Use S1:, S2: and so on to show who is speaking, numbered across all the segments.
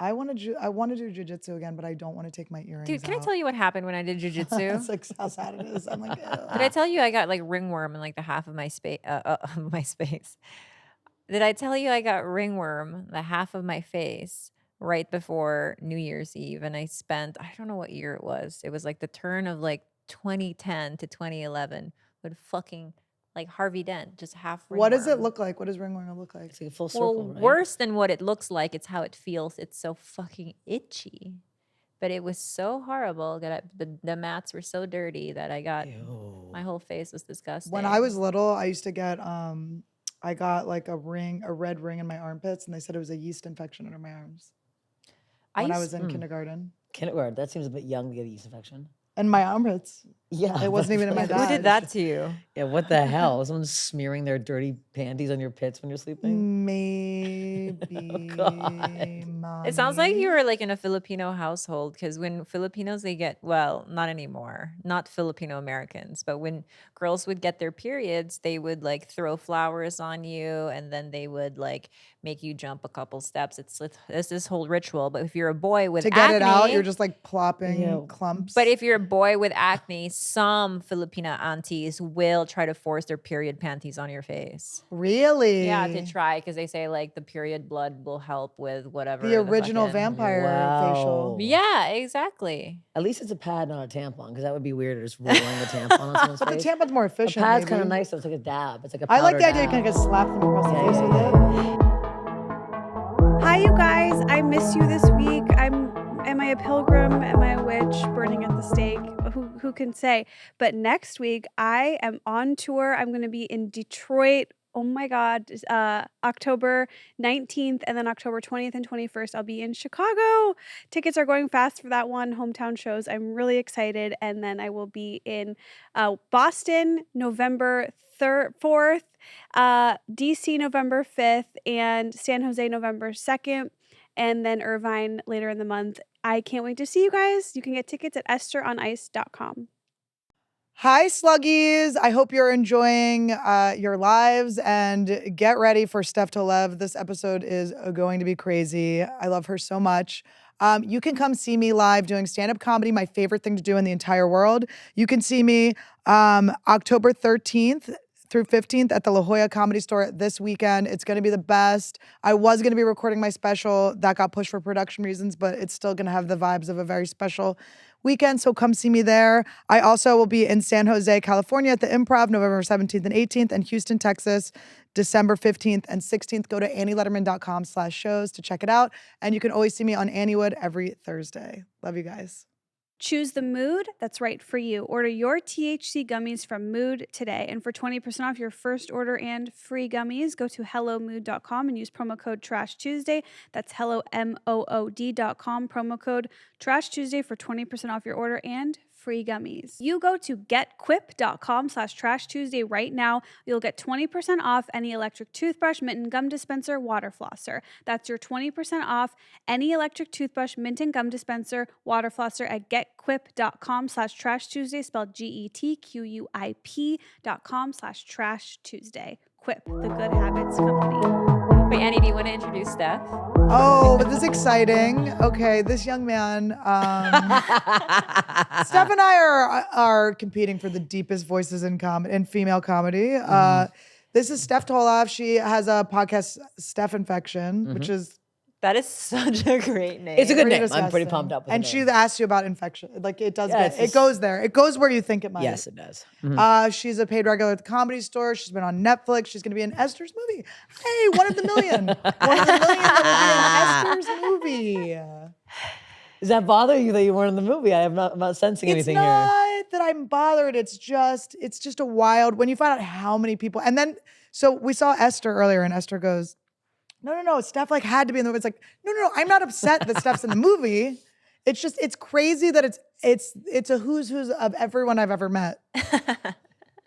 S1: I want to do jujitsu again, but I don't want to take my earrings
S2: Dude, can I
S1: out.
S2: tell you what happened when I did jujitsu?
S1: That's like how sad it is. I'm like,
S2: Did I tell you I got like ringworm in like the half of my space? My space. Did I tell you I got ringworm the half of my face right before New Year's Eve? And I don't know what year it was. It was like the turn of like 2010 to 2011 with fucking like Harvey Dent, just half ringworm.
S1: What does it look like? What does ringworm look like?
S3: It's like a full circle,
S2: Well,
S3: right?
S2: worse than what it looks like, it's how it feels. It's so fucking itchy. But it was so horrible that the mats were so dirty that I got my whole face was disgusting.
S1: When I was little, I used to get I got like a red ring in my armpits, and they said it was a yeast infection under my arms. When I was in kindergarten.
S3: Kindergarten, that seems a bit young to get a yeast infection.
S1: And my armpits.
S3: Yeah.
S1: It wasn't even in my
S2: Who did that to you?
S3: Yeah, what the hell? Someone smearing their dirty panties on your pits when you're sleeping?
S1: Maybe.
S2: It sounds like you were like in a Filipino household, because when Filipinos, they get, well, not anymore, not Filipino Americans, but when girls would get their periods, they would like throw flowers on you, and then they would like make you jump a couple steps. It's this whole ritual. But if you're a boy with
S1: to get
S2: acne,
S1: it out, you're just like plopping clumps.
S2: But if you're a boy with acne, some Filipina aunties will try to force their period panties on your face.
S1: Really?
S2: Yeah, to try, because they say like the period blood will help with whatever.
S1: The original vampire facial.
S2: Yeah, exactly.
S3: At least it's a pad, not a tampon, because that would be weird just rolling the tampon on someone's
S1: but
S3: face.
S1: the tampon's more efficient.
S3: A pad's
S1: maybe.
S3: kind of nice, though. It's like a dab. It's like a
S1: I like the
S3: powder
S1: idea you
S3: dab.
S1: can just slap them across the face with it.
S4: Hi, you guys. I miss you this week. Am I a pilgrim? Am I a witch burning at the stake? Who can say? But next week, I am on tour. I'm going to be in Detroit. Oh my God, October 19th and then October 20th and 21st, I'll be in Chicago. Tickets are going fast for that one. Hometown shows. I'm really excited. And then I will be in Boston, November 4th, DC, November 5th, and San Jose, November 2nd, and then Irvine later in the month. I can't wait to see you guys. You can get tickets at estheronIce.com.
S1: Hi, Sluggies. I hope you're enjoying your lives, and get ready for Steph Tolev. This episode is going to be crazy. I love her so much. You can come see me live doing stand-up comedy, my favorite thing to do in the entire world. You can see me October 13th through 15th at the La Jolla Comedy Store this weekend. It's going to be the best. I was going to be recording my special. That got pushed for production reasons, but it's still going to have the vibes of a very special weekend, so come see me there. I also will be in San Jose, California at the Improv November 17th and 18th, and Houston, Texas, December 15th and 16th. Go to AnnieLetterman.com/shows to check it out. And you can always see me on Anniewood every Thursday. Love you guys.
S4: Choose the mood that's right for you. Order your THC gummies from Mood today. And for 20% off your first order and free gummies, go to hellomood.com and use promo code Trash Tuesday. That's hellomood.com, promo code Trash Tuesday for 20% off your order and free gummies. You go to getquip.com/Trash Tuesday right now. You'll get 20% off any electric toothbrush, mint and gum dispenser, water flosser. That's your 20% off any electric toothbrush, mint and gum dispenser, water flosser at getquip.com/Trash Tuesday, spelled GETQUIP.com/Trash Tuesday. Quip, the good habits company.
S2: Wait, Annie, do you want to introduce Steph?
S1: Oh, this is exciting. Okay, this young man. Steph and I are competing for the deepest voices in female comedy. This is Steph Tolev. She has a podcast, Steph Infection, which is.
S2: That is such a great name.
S3: It's a good
S1: Pretty
S3: name.
S1: disgusting.
S3: I'm pretty pumped up with
S1: And
S3: the
S1: she
S3: name.
S1: asked you about infection. Like it does
S3: Yeah,
S1: it goes there. It goes where you think it might.
S3: Yes, it does.
S1: She's a paid regular at the Comedy Store. She's been on Netflix. She's going to be in Esther's movie. Hey, one of the million. One of the million that will be in Esther's movie.
S3: Does that bother you that you weren't in the movie? I'm not sensing anything
S1: It's
S3: here.
S1: not that I'm bothered. It's just a wild, when you find out how many people, and then, so we saw Esther earlier and Esther goes, no, Steph like had to be in the movie. It's like, no, I'm not upset that Steph's in the movie. It's just, it's crazy that it's a who's of everyone I've ever met.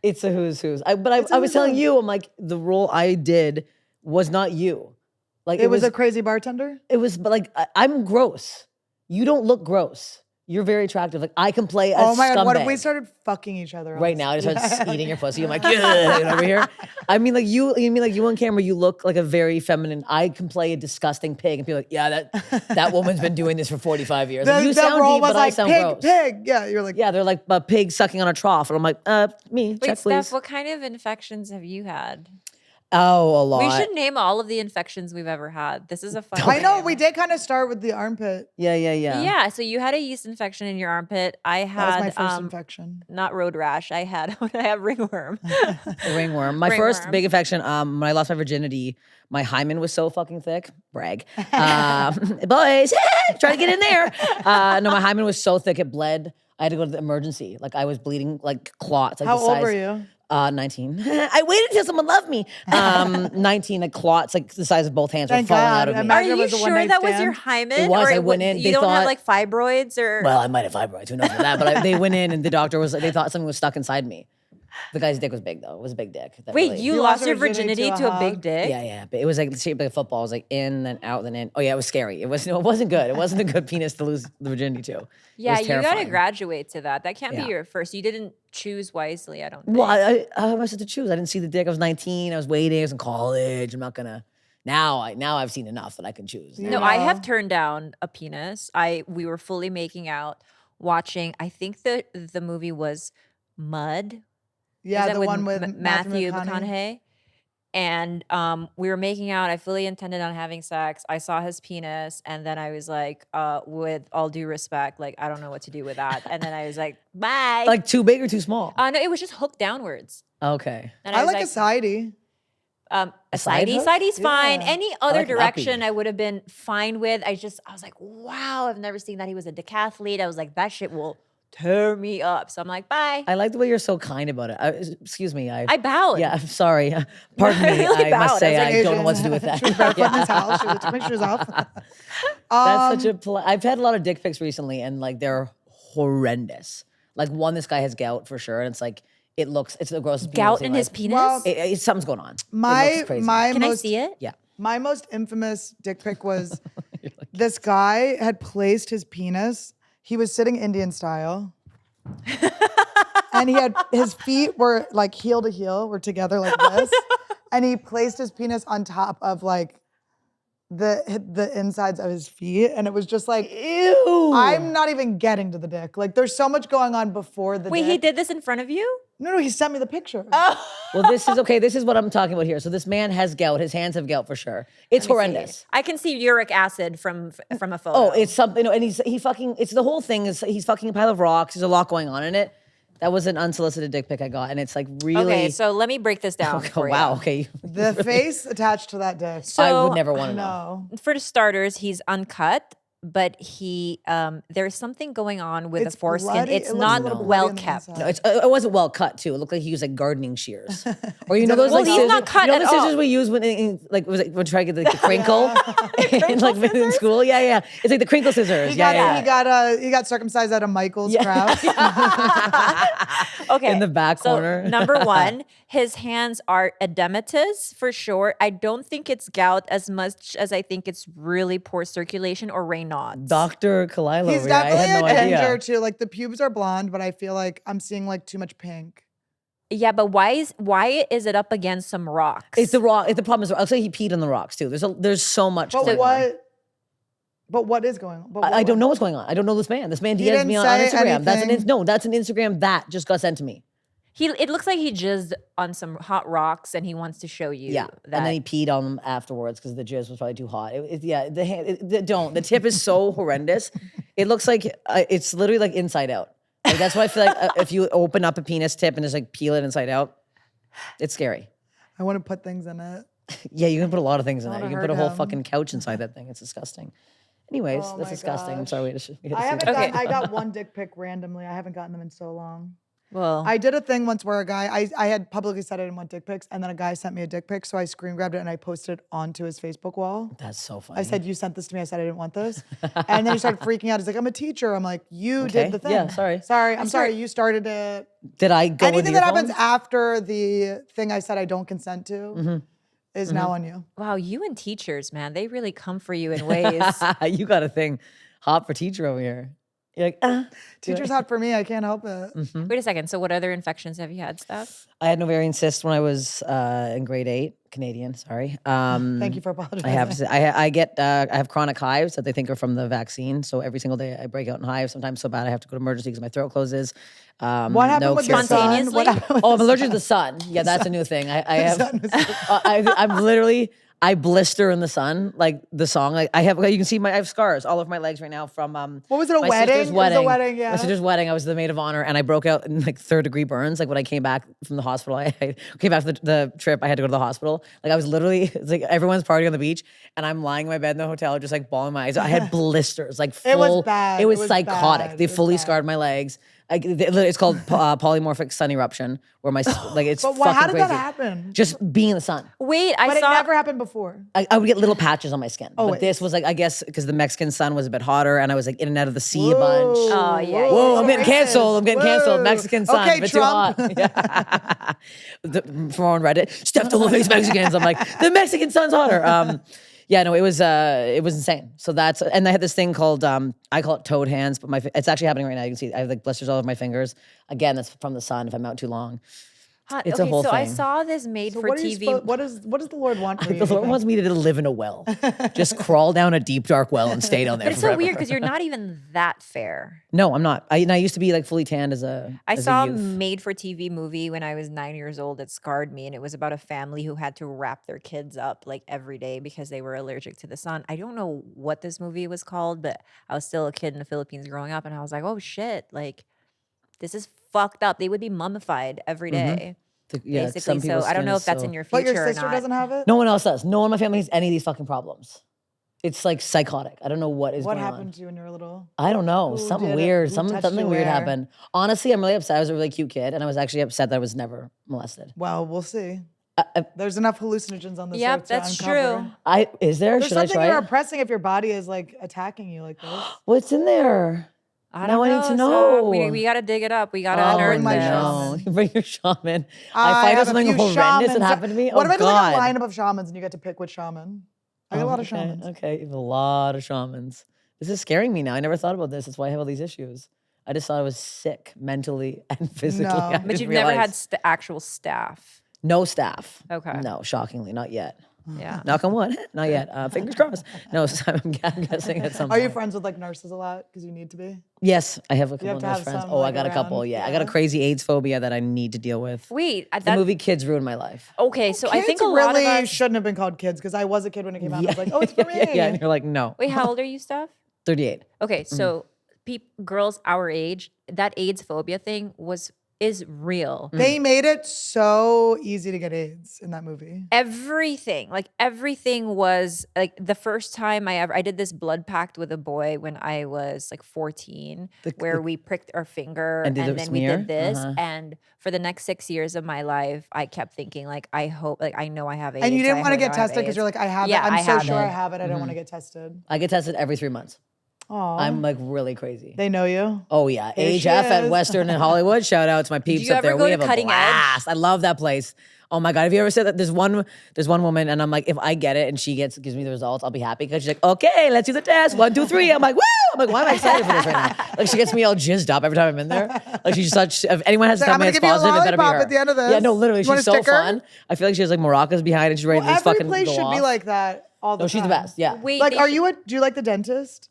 S3: It's a who's. I was telling you, I'm like, the role I did was not you. Like
S1: It was a crazy bartender?
S3: It was, but like, I'm gross. You don't look gross. You're very attractive. Like I can play a
S1: Oh my God, what if we
S3: scumbag.
S1: started fucking each other
S3: Right
S1: on
S3: now, I just
S1: Yeah.
S3: start eating your pussy. I'm like, yeah, over here. I mean, like you mean like you on camera, you look like a very feminine. I can play a disgusting pig and be like, yeah, that woman's been doing this for 45 years. Like, you
S1: The
S3: sound
S1: role
S3: deep,
S1: was
S3: but I
S1: like
S3: sound
S1: pig,
S3: gross.
S1: pig. Yeah, you're like,
S3: Yeah, they're like a pig sucking on a trough. And I'm like, me,
S2: Wait,
S3: check
S2: Steph,
S3: please.
S2: what kind of infections have you had?
S3: Oh, a lot.
S2: We should name all of the infections we've ever had. This is a fun
S1: I know
S2: game.
S1: we did kind of start with the armpit.
S3: Yeah.
S2: Yeah, so you had a yeast infection in your armpit. I
S1: That was
S2: had
S1: my first infection.
S2: not road rash. I had ringworm.
S3: Ringworm. My first
S2: Ringworm.
S3: big infection, when I lost my virginity, my hymen was so fucking thick. Brag. Boys, try to get in there. No, my hymen was so thick it bled. I had to go to the emergency. Like I was bleeding like clots. Like
S1: How
S3: the
S1: old
S3: size,
S1: were you?
S3: 19. I waited until someone loved me. 19, like clots, like the size of both hands
S1: Thank
S3: were falling
S1: God.
S3: out of me.
S1: Imagine
S2: Are
S1: it
S2: you
S1: was a
S2: sure
S1: one-night
S2: that was your
S1: stand.
S2: hymen?
S3: It was.
S2: Or
S3: I went in,
S2: You
S3: they
S2: don't have
S3: thought-
S2: like fibroids or
S3: Well, I might have fibroids. Who knows about that? But they went in and the doctor was like, they thought something was stuck inside me. The guy's dick was big though. It was a big dick. That
S2: Wait,
S3: really-
S2: you
S1: You
S2: lost
S1: lost
S2: your
S1: your
S2: virginity
S1: virginity
S2: to
S1: to
S2: a
S1: a
S2: big
S1: hog?
S2: dick?
S3: Yeah. But it was like shaped like a football. It was like in, then out, then in. Oh yeah, it was scary. It wasn't good. It wasn't a good penis to lose the virginity to.
S2: Yeah,
S3: was
S2: you got to
S3: terrifying.
S2: graduate to that. That can't
S3: Yeah.
S2: be your first. You didn't choose wisely, I don't think.
S3: Well, I was to choose. I didn't see the dick. I was 19. I was waiting. I was in college. I'm not gonna. Now I've seen enough that I can choose.
S1: Yeah.
S2: No, I have turned down a penis. We were fully making out, watching. I think the movie was Mud.
S1: Yeah,
S2: Is that
S1: the one with
S2: Matthew McConaughey. And we were making out. I fully intended on having sex. I saw his penis, and then I was like, with all due respect, like I don't know what to do with that. And then I was like, bye.
S3: Like too big or too small?
S2: No, it was just hooked downwards.
S3: Okay.
S2: And
S1: I
S2: was
S1: like a sidey.
S2: a
S3: side
S2: sidey.
S3: hook?
S2: Sidey's fine.
S1: Yeah.
S2: Any other
S3: like an
S2: direction
S3: uppy.
S2: I would have been fine with. I was like, wow, I've never seen that. He was a decathlete. I was like, that shit will tear me up. So I'm like, bye.
S3: I like the way you're so kind about it. Excuse me.
S2: I bowed.
S3: Yeah, I'm sorry. Pardon me.
S2: really
S3: I
S2: bowed.
S3: must say
S2: I was
S3: I
S2: like,
S3: don't know what to do with that.
S1: She was barefoot in
S3: Yeah.
S1: his house. She took my shoes off.
S3: That's such a. I've had a lot of dick pics recently, and like they're horrendous. Like one, this guy has gout for sure, and it's like it's the grossest.
S2: Gout
S3: thing
S2: in his
S3: I've-
S2: penis?
S1: Well,
S3: Something's going on. It
S1: my
S3: looks crazy.
S1: my
S2: Can I
S1: most
S2: see it?
S3: Yeah.
S1: my most infamous dick pic was this guy had placed his penis. He was sitting Indian style. And his feet were like heel to heel, were together like this. And he placed his penis on top of like the insides of his feet. And it was just like,
S3: Ew.
S1: I'm not even getting to the dick. Like there's so much going on before the
S2: Wait,
S1: dick.
S2: he did this in front of you?
S1: No, he sent me the picture.
S3: Well, this is okay. This is what I'm talking about here. So this man has gout. His hands have gout for sure. It's horrendous.
S2: I can see uric acid from a photo.
S3: Oh, it's something. And he fucking. It's the whole thing. Is he's fucking a pile of rocks. There's a lot going on in it. That was an unsolicited dick pic I got, and it's like really.
S2: Okay, so let me break this down.
S3: Oh,
S2: for you.
S3: wow. Okay.
S1: The face attached to that dick.
S3: I would
S2: So-
S3: never want to know.
S1: No.
S2: For starters, he's uncut, but there's something going on with
S1: It's
S2: the foreskin.
S1: bloody.
S2: It's
S1: It looks a
S2: not
S1: little bloody
S2: well
S1: on the
S2: kept.
S1: inside.
S3: No, it wasn't well cut too. It looked like he used like gardening shears, or you know those
S1: Well,
S3: like
S1: he's
S3: scissors,
S2: not cut
S3: you know
S2: at
S3: the scissors
S2: all.
S3: we use when when trying to get like, the crinkle, in school. Yeah. It's like the crinkle scissors.
S1: He
S3: Yeah.
S1: got circumcised at a Michael's
S3: Yeah.
S1: Crafts.
S2: Okay.
S3: In the back
S2: so
S3: corner.
S2: number one, his hands are edematous for sure. I don't think it's gout as much as I think it's really poor circulation or Raynaud's.
S3: Dr. Khalyla
S1: He's
S3: over here. I
S1: definitely
S3: had no
S1: a ginger
S3: idea.
S1: too. Like the pubes are blonde, but I feel like I'm seeing like too much pink.
S2: Yeah, but why is it up against some rocks?
S3: It's the rock. The problem is, I'll say he peed on the rocks too. There's so much.
S1: But
S3: going on.
S1: what? But what is going on? But
S3: I don't know what's going on. I don't know this man. This man
S1: He
S3: DM'd me
S1: didn't
S3: on
S1: say
S3: Instagram.
S1: anything.
S3: That's an Instagram that just got sent to me.
S2: It looks like he jizzed on some hot rocks and he wants to show you
S3: Yeah,
S2: that.
S3: and then he peed on them afterwards because the jizz was probably too hot. The tip is so horrendous. It looks like it's literally like inside out. Like that's why I feel like if you open up a penis tip and just like peel it inside out, it's scary.
S1: I want to put things in it.
S3: Yeah, you can put a lot of things in
S1: I
S3: it. You
S1: wanna
S3: can put a
S1: hurt
S3: whole
S1: him.
S3: fucking couch inside that thing. It's disgusting. Anyways,
S1: Oh
S3: that's
S1: my
S3: disgusting. I'm
S1: gosh.
S3: sorry. We had to
S1: I
S3: see
S1: haven't
S3: that.
S2: Okay.
S1: I got one dick pic randomly. I haven't gotten them in so long.
S2: well,
S1: I did a thing once where a guy, I had publicly said I didn't want dick pics, and then a guy sent me a dick pic, so I screen grabbed it and I posted it onto his Facebook wall.
S3: That's so funny.
S1: I said, you sent this to me. I said I didn't want this. And then he started freaking out. He's like, I'm a teacher. I'm like, you
S3: Okay.
S1: did the thing.
S3: Yeah, sorry.
S1: Sorry. I'm sorry. You started it.
S3: Did I go into
S1: Anything
S3: your
S1: that happens
S3: phone?
S1: after the thing I said I don't consent to is now on you.
S2: wow, you and teachers, man, they really come for you in ways.
S3: You got a thing. Hot for teacher over here. You're like, ah.
S1: Teacher's hot for me. I can't help it.
S2: Wait a second. So what other infections have you had, Steph?
S3: I had an ovarian cyst when I was in grade 8, Canadian, sorry.
S1: Thank you for apologizing.
S3: I have to say, I have chronic hives that they think are from the vaccine. So every single day I break out in hives, sometimes so bad I have to go to emergency because my throat closes.
S1: What happened with your son?
S2: Spontaneously?
S1: What happened with
S3: Oh, I'm allergic to the sun. Yeah, that's a new thing. I have, I'm literally, I blister in the sun, like the song. Like I can see I have scars all over my legs right now from
S1: What was it, a
S3: my
S1: wedding?
S3: sister's
S1: It was a
S3: wedding.
S1: wedding, yeah.
S3: My sister's wedding. I was the maid of honor, and I broke out in like 3rd-degree burns. Like when I came back from the hospital, I came back from the trip. I had to go to the hospital. Like I was literally, it's like everyone's partying on the beach, and I'm lying in my bed in the hotel, just like bawling my eyes. I had blisters, like full.
S1: It was bad.
S3: It was
S1: It was
S3: psychotic.
S1: bad.
S3: They
S1: It was
S3: fully
S1: bad.
S3: scarred my legs. It's called polymorphic sun eruption, where my like it's
S1: But
S3: fucking
S1: how did
S3: crazy.
S1: that happen?
S3: Just being in the sun.
S2: Wait, I
S1: But it
S2: saw.
S1: never happened before.
S3: I would get little patches on my skin. But
S1: Always.
S3: this was like, I guess, because the Mexican sun was a bit hotter and I was like in and out of the sea a bunch.
S2: Oh, yeah,
S3: Whoa,
S2: yeah,
S3: I'm getting canceled. I'm getting canceled.
S1: Whoa.
S3: Mexican sun.
S1: Okay,
S3: a bit
S1: Trump.
S3: too hot. Yeah. From on Reddit, Steph Tolev hates Mexicans. I'm like, the Mexican sun's hotter. Yeah, no, it was insane. So and I had this thing called, I call it toad hands, but it's actually happening right now. You can see I have like blisters all over my fingers. Again, that's from the sun if I'm out too long. It's a
S2: okay,
S3: whole
S2: so I
S3: thing.
S2: saw this made for
S1: What, are you
S2: TV.
S1: supposed, what does the Lord want for you?
S3: The Lord wants me to live in a well. Just crawl down a deep, dark well and stay down there
S2: But it's so
S3: forever.
S2: weird because you're not even that fair.
S3: No, I'm not. I used to be like fully tanned as a
S2: I
S3: as
S2: saw
S3: a
S2: a
S3: youth.
S2: made for TV movie when I was 9 years old. It scarred me, and it was about a family who had to wrap their kids up like every day because they were allergic to the sun. I don't know what this movie was called, but I was still a kid in the Philippines growing up, and I was like, oh shit, like this is fucked up. They would be mummified every day.
S3: Yeah,
S2: Basically,
S3: some
S2: so
S3: people's
S2: I don't
S3: skin
S2: know
S3: is
S2: if that's
S3: so-
S2: in your
S1: But
S2: future
S1: your sister
S2: or not.
S1: doesn't have it?
S3: No one else does. No one in my family has any of these fucking problems. It's like psychotic. I don't know what is
S1: What
S3: going
S1: happened
S3: on.
S1: to you when you were little?
S3: I don't know.
S1: Who
S3: Something
S1: did it?
S3: weird.
S1: Who
S3: Something
S1: touched you
S3: weird
S1: where?
S3: happened. Honestly, I'm really upset. I was a really cute kid, and I was actually upset that I was never molested.
S1: Well, we'll see.
S3: I-
S1: There's enough hallucinogens on this
S2: Yep,
S1: earth to
S2: that's
S1: uncover.
S2: true.
S3: Is there?
S1: There's
S3: Should I
S1: something
S3: try
S1: you're
S3: it?
S1: oppressing if your body is like attacking you like this.
S3: What's in there?
S2: I
S3: Now
S2: don't
S3: I
S2: know.
S3: need to
S2: Steph.
S3: know.
S2: We got to dig it up. We got to
S1: I'll
S2: unearth
S1: bring my
S2: this.
S1: shaman.
S3: Bring your shaman.
S1: I
S3: I find out
S1: have a
S3: something
S1: few
S3: horrendous
S1: shamans.
S3: that happened to me.
S1: What
S3: Oh,
S1: if I do like a
S3: God.
S1: lineup of shamans and you get to pick which shaman? I got a lot of shamans.
S3: Okay, you have a lot of shamans. This is scaring me now. I never thought about this. That's why I have all these issues. I just thought I was sick mentally and physically.
S1: No.
S3: I
S2: But
S3: didn't
S2: you've never had
S3: realize.
S2: actual staff.
S3: No staff.
S2: Okay.
S3: No, shockingly, not yet.
S2: Yeah.
S3: Knock on wood, not yet. Fingers crossed. No, so I'm guessing at some
S1: Are
S3: point.
S1: you friends with like nurses a lot? Because you need to be.
S3: Yes, I have a couple
S1: have
S3: of
S1: to
S3: nurse
S1: have
S3: friends.
S1: some,
S3: Oh, I
S1: like,
S3: got a couple.
S1: around.
S3: Yeah, I got a
S1: Yeah.
S3: crazy AIDS phobia that I need to deal with.
S2: Wait,
S3: The
S2: that,
S3: movie Kids ruined my life.
S2: okay, so I
S1: Kids
S2: think a lot
S1: really
S2: of us.
S1: shouldn't have been called kids because I was a kid when it came out. I was like, oh, it's for me.
S3: Yeah, and you're like, no.
S2: Wait, how old are you, Steph?
S3: 38.
S2: Okay, so girls our age, that AIDS phobia thing is real.
S1: They made it so easy to get AIDS in that movie.
S2: Everything was like the first time I did this blood pact with a boy when I was like 14, where we pricked our finger
S3: And
S2: and,
S3: did it
S2: then we
S3: smear?
S2: did this.
S3: Uh-huh.
S2: And for the next 6 years of my life, I kept thinking like, I hope, like I know I have AIDS.
S1: And you didn't
S2: I
S1: want to
S2: hope
S1: get
S2: I have
S1: tested because
S2: AIDS.
S1: you're like, I have
S2: Yeah,
S1: it. I'm
S2: I
S1: so
S2: have
S1: sure I
S2: it.
S1: have it. I don't want to get tested.
S3: I get tested every 3 months.
S1: Oh,
S3: I'm like really crazy.
S1: they know you.
S3: Oh yeah,
S1: There she
S3: HF at
S1: is.
S3: Western in Hollywood. Shout out to my peeps
S2: you
S3: up
S2: ever
S3: there.
S2: go
S3: We
S2: to
S3: have a
S2: Cutting Edge?
S3: blast. I love that place. Oh my god, have you ever said that? There's one woman, and I'm like, if I get it and she gives me the results, I'll be happy because she's like, okay, let's do the test. 1, 2, 3. I'm like, woo! I'm like, why am I excited for this right now? Like she gets me all jizzed up every time I'm in there. Like she's such. If anyone has to
S1: Like,
S3: tell
S1: I'm
S3: me
S1: gonna
S3: it's
S1: give you a
S3: positive, it better be
S1: lollipop
S3: her.
S1: at the end of this.
S3: Yeah, no, literally,
S1: You want
S3: she's
S1: a
S3: so
S1: sticker?
S3: fun. I feel like she has like maracas behind and she's ready
S1: Well,
S3: to just
S1: every
S3: fucking
S1: place
S3: go
S1: should
S3: off.
S1: be like that all the
S3: No,
S1: time.
S3: she's the best. Yeah,
S2: Wait,
S1: Like,
S2: they
S1: do you like the dentist?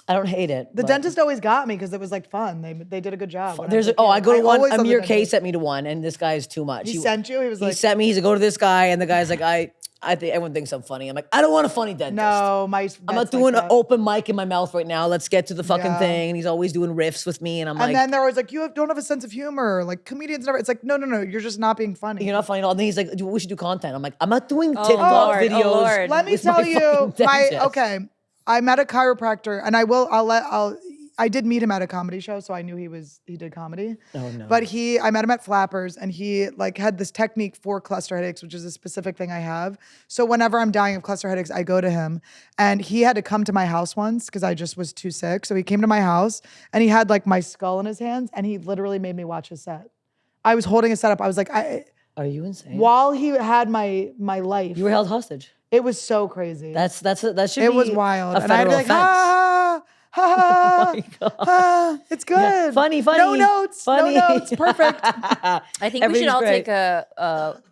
S3: I don't hate it.
S1: The
S3: but-
S1: dentist always got me because it was like fun. They did a good job. when I was a
S3: I
S1: kid.
S3: go to one.
S1: always loved the
S3: Amir K
S1: dentist.
S3: sent me to one, and this guy is too much.
S1: He sent you? He was
S3: he
S1: like-
S3: sent me. He's like, go to this guy, and the guy's like, I think everyone thinks I'm funny. I'm like, I don't want a funny dentist.
S1: No, my.
S3: I'm not doing an open mic in my mouth right now. Let's get to the fucking
S1: Yeah.
S3: thing. And he's always doing riffs with me, and I'm
S1: And
S3: like,
S1: then they're always like, don't have a sense of humor. Like comedians never. It's like, no, you're just not being funny.
S3: you're not funny at all. And then he's like, we should do content. I'm like, I'm not doing
S2: Oh,
S3: TikTok
S2: Lord. Oh,
S3: videos.
S2: Lord.
S1: Let me
S3: with
S1: tell
S3: my
S1: you,
S3: fucking dentist.
S1: okay. I met a chiropractor, and I did meet him at a comedy show, so I knew he did comedy.
S3: Oh, no.
S1: But I met him at Flappers, and he like had this technique for cluster headaches, which is a specific thing I have. So whenever I'm dying of cluster headaches, I go to him, and he had to come to my house once because I just was too sick. So he came to my house, and he had like my skull in his hands, and he literally made me watch his set. I was holding his set up. I was like,
S3: Are you insane?
S1: while he had my life,
S3: You were held hostage.
S1: it was so crazy.
S3: That should be.
S1: It was wild,
S3: A
S1: and I had to be
S3: federal
S1: like,
S3: offense.
S1: ha ha It's good.
S3: Funny.
S1: No notes.
S3: Funny.
S1: No notes. Perfect.
S2: I think we should
S3: Everything's
S2: all
S3: great.
S2: take a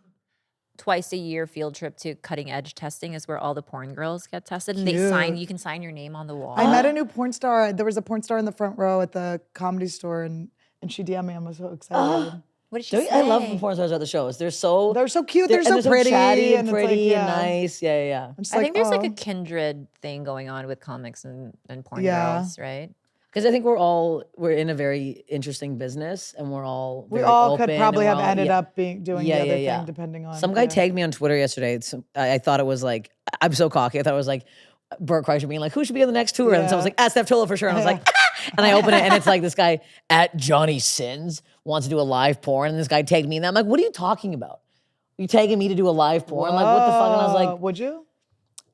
S2: twice a year field trip to Cutting Edge Testing, is where all the porn girls get tested, and you can sign your name on the wall.
S1: I met a new porn star. There was a porn star in the front row at the Comedy Store, and she DM'd me. I'm so excited.
S2: What did she say?
S3: I love when porn stars at the shows. They're so
S1: cute. They're so pretty
S3: chatty
S1: and
S3: and pretty
S1: it's
S3: and
S1: like,
S3: nice. Yeah.
S1: I'm just
S2: I think there's like a
S1: oh.
S2: kindred thing going on with comics and porn
S1: Yeah.
S2: girls, right?
S3: Because I think we're in a very interesting business, and we're all
S1: We
S3: very
S1: all
S3: open,
S1: could probably
S3: and
S1: have
S3: we're all-
S1: ended
S3: yeah.
S1: up doing the
S3: Yeah,
S1: other
S3: yeah.
S1: thing, depending on.
S3: Some guy tagged me on Twitter yesterday. I thought it was like, I'm so cocky. I thought it was like Burt Kreischer being like, who should be on the next tour? And so I was like, Steph Tolev for sure. And I was like, and I open it and it's like this guy at Johnny Sins wants to do a live porn. And this guy tagged me and I'm like, what are you talking about? You tagging me to do a live porn? I'm like, what the fuck? And I was like,
S1: would you?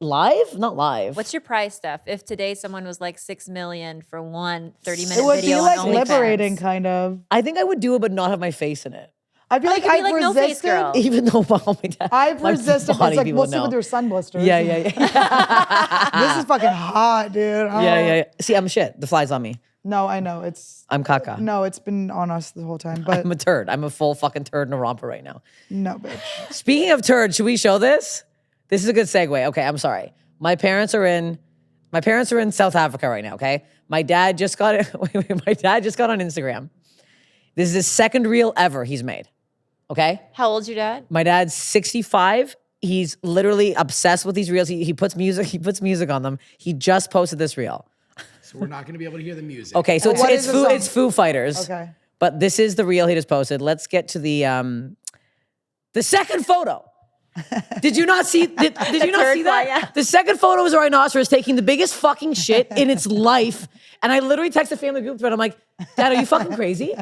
S3: live? Not live.
S2: What's your price, Steph? If today someone was like $6 million for one 30-minute
S1: It would
S2: video
S1: be like
S2: on OnlyFans.
S1: liberating, kind of.
S3: I think I would do it, but not have my face in it.
S1: I'd be
S2: Oh, you
S1: like,
S2: could be
S1: I've
S2: like no face
S1: resisted.
S2: girl.
S3: Even though my dad,
S1: I've
S3: my
S1: resisted.
S3: body
S1: It's like,
S3: people
S1: we'll see
S3: know.
S1: with your sun blisters.
S3: Yeah.
S1: This is fucking hot, dude. Oh.
S3: Yeah. See, I'm shit. The fly's on me.
S1: No, I know.
S3: I'm caca.
S1: No, it's been on us the whole time. But
S3: I'm a turd. I'm a full fucking turd in a romper right now.
S1: no, bitch.
S3: Speaking of turd, should we show this? This is a good segue. Okay, I'm sorry. My parents are in South Africa right now, okay? My dad just got my dad just got on Instagram. This is his second reel ever he's made. Okay?
S2: How old's your dad?
S3: My dad's 65. He's literally obsessed with these reels. He puts music on them. He just posted this reel.
S5: So we're not going to be able to hear the music.
S3: Okay, so
S1: what
S3: it's
S1: is the song?
S3: Foo Fighters.
S1: Okay.
S3: But this is the reel he just posted. Let's get to the second photo. Did you not see? Did you not
S2: third
S3: see that?
S2: one, yeah.
S3: The second photo was a rhinoceros taking the biggest fucking shit in its life, and I literally texted family group thread. I'm like, Dad, are you fucking crazy?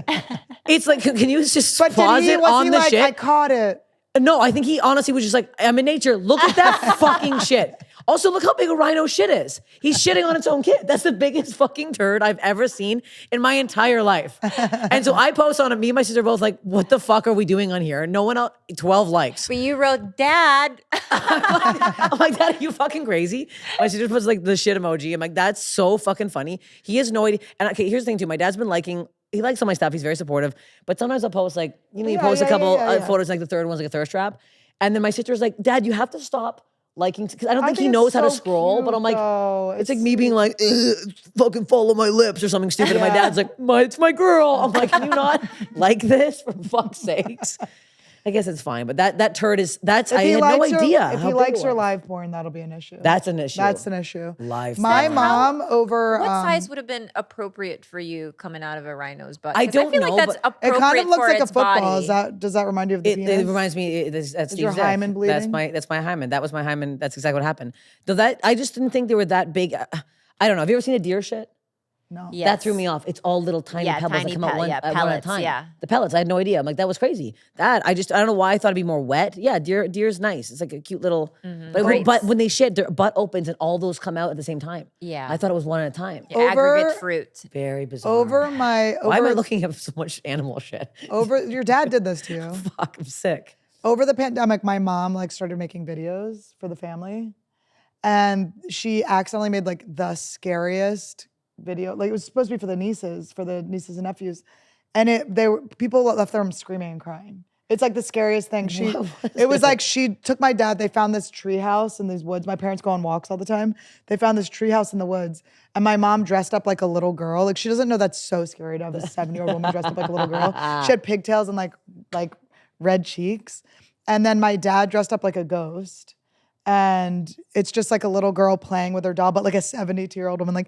S3: It's like, can you just
S1: But
S3: pause it
S1: was
S3: on
S1: he
S3: the
S1: like,
S3: shit?
S1: I caught it.
S3: No, I think he honestly was just like, I'm in nature. Look at that fucking shit. Also, look how big a rhino shit is. He's shitting on its own kid. That's the biggest fucking turd I've ever seen in my entire life. And so I post on it. Me and my sister are both like, what the fuck are we doing on here? No one else, 12 likes.
S2: But you wrote Dad.
S3: I'm like, Dad, are you fucking crazy? My sister puts like the shit emoji. I'm like, that's so fucking funny. He has no idea. And okay, here's the thing too. My dad's been he likes all my stuff. He's very supportive. But sometimes I'll post like, you
S1: Yeah,
S3: post a couple
S1: yeah.
S3: photos, like the third one's like a thirst trap. And then my sister's like, Dad, you have to stop liking, because I don't think he
S1: it's
S3: knows how to
S1: so
S3: scroll, but
S1: cute,
S3: I'm like,
S1: though.
S3: it's like me being like, fucking follow my lips or something stupid. And my dad's like, it's my girl. I'm like, can you not like this for fuck's sakes? I guess it's fine, but that turd is, I had no idea.
S1: If
S3: how
S1: he
S3: big
S1: likes
S3: it
S1: your
S3: was.
S1: live porn, that'll be an issue.
S3: That's an issue.
S1: That's an issue.
S3: Live
S1: My
S3: porn.
S1: mom over.
S2: What size would have been appropriate for you coming out of a rhino's butt?
S3: I
S2: 'Cause
S3: don't
S2: feel
S3: know,
S2: like that's
S3: but
S1: It
S2: appropriate
S1: kind of looks
S2: for
S1: like a
S2: its
S1: football.
S2: body.
S1: Does that remind you of the penis?
S3: It reminds me. That's
S1: your
S3: Steve's dick.
S1: hymen bleeding?
S3: That's my hymen. That was my hymen. That's exactly what happened. Though I just didn't think they were that big. I don't know. Have you ever seen a deer shit?
S1: No.
S2: Yes.
S3: That threw me off. It's all little tiny
S2: Yeah,
S3: pebbles
S2: tiny
S3: that come out one at a
S2: pellets,
S3: time.
S2: yeah.
S3: The pellets. I had no idea. I'm like, that was crazy. I don't know why I thought it'd be more wet. Yeah, deer's nice. It's like a cute little. But when they shit, their butt opens and all those come out at the same time.
S2: Yeah.
S3: I thought it was one at a time.
S2: Yeah, aggregate
S1: Over-
S2: fruit.
S3: Very bizarre. Why am I looking at so much animal shit?
S1: Your dad did this to you.
S3: Fuck, I'm sick.
S1: Over the pandemic, my mom started making videos for the family, and she accidentally made the scariest video. It was supposed to be for the nieces and nephews, and people left them screaming and crying. It's like the scariest thing. It was like she took my dad. They found this tree house in these woods. My parents go on walks all the time. They found this tree house in the woods, and my mom dressed up like a little girl. She doesn't know that's so scary to have a 7-year-old woman dressed up like a little girl. She had pigtails and like red cheeks, and then my dad dressed up like a ghost. And it's just like a little girl playing with her doll, but like a 72-year-old woman,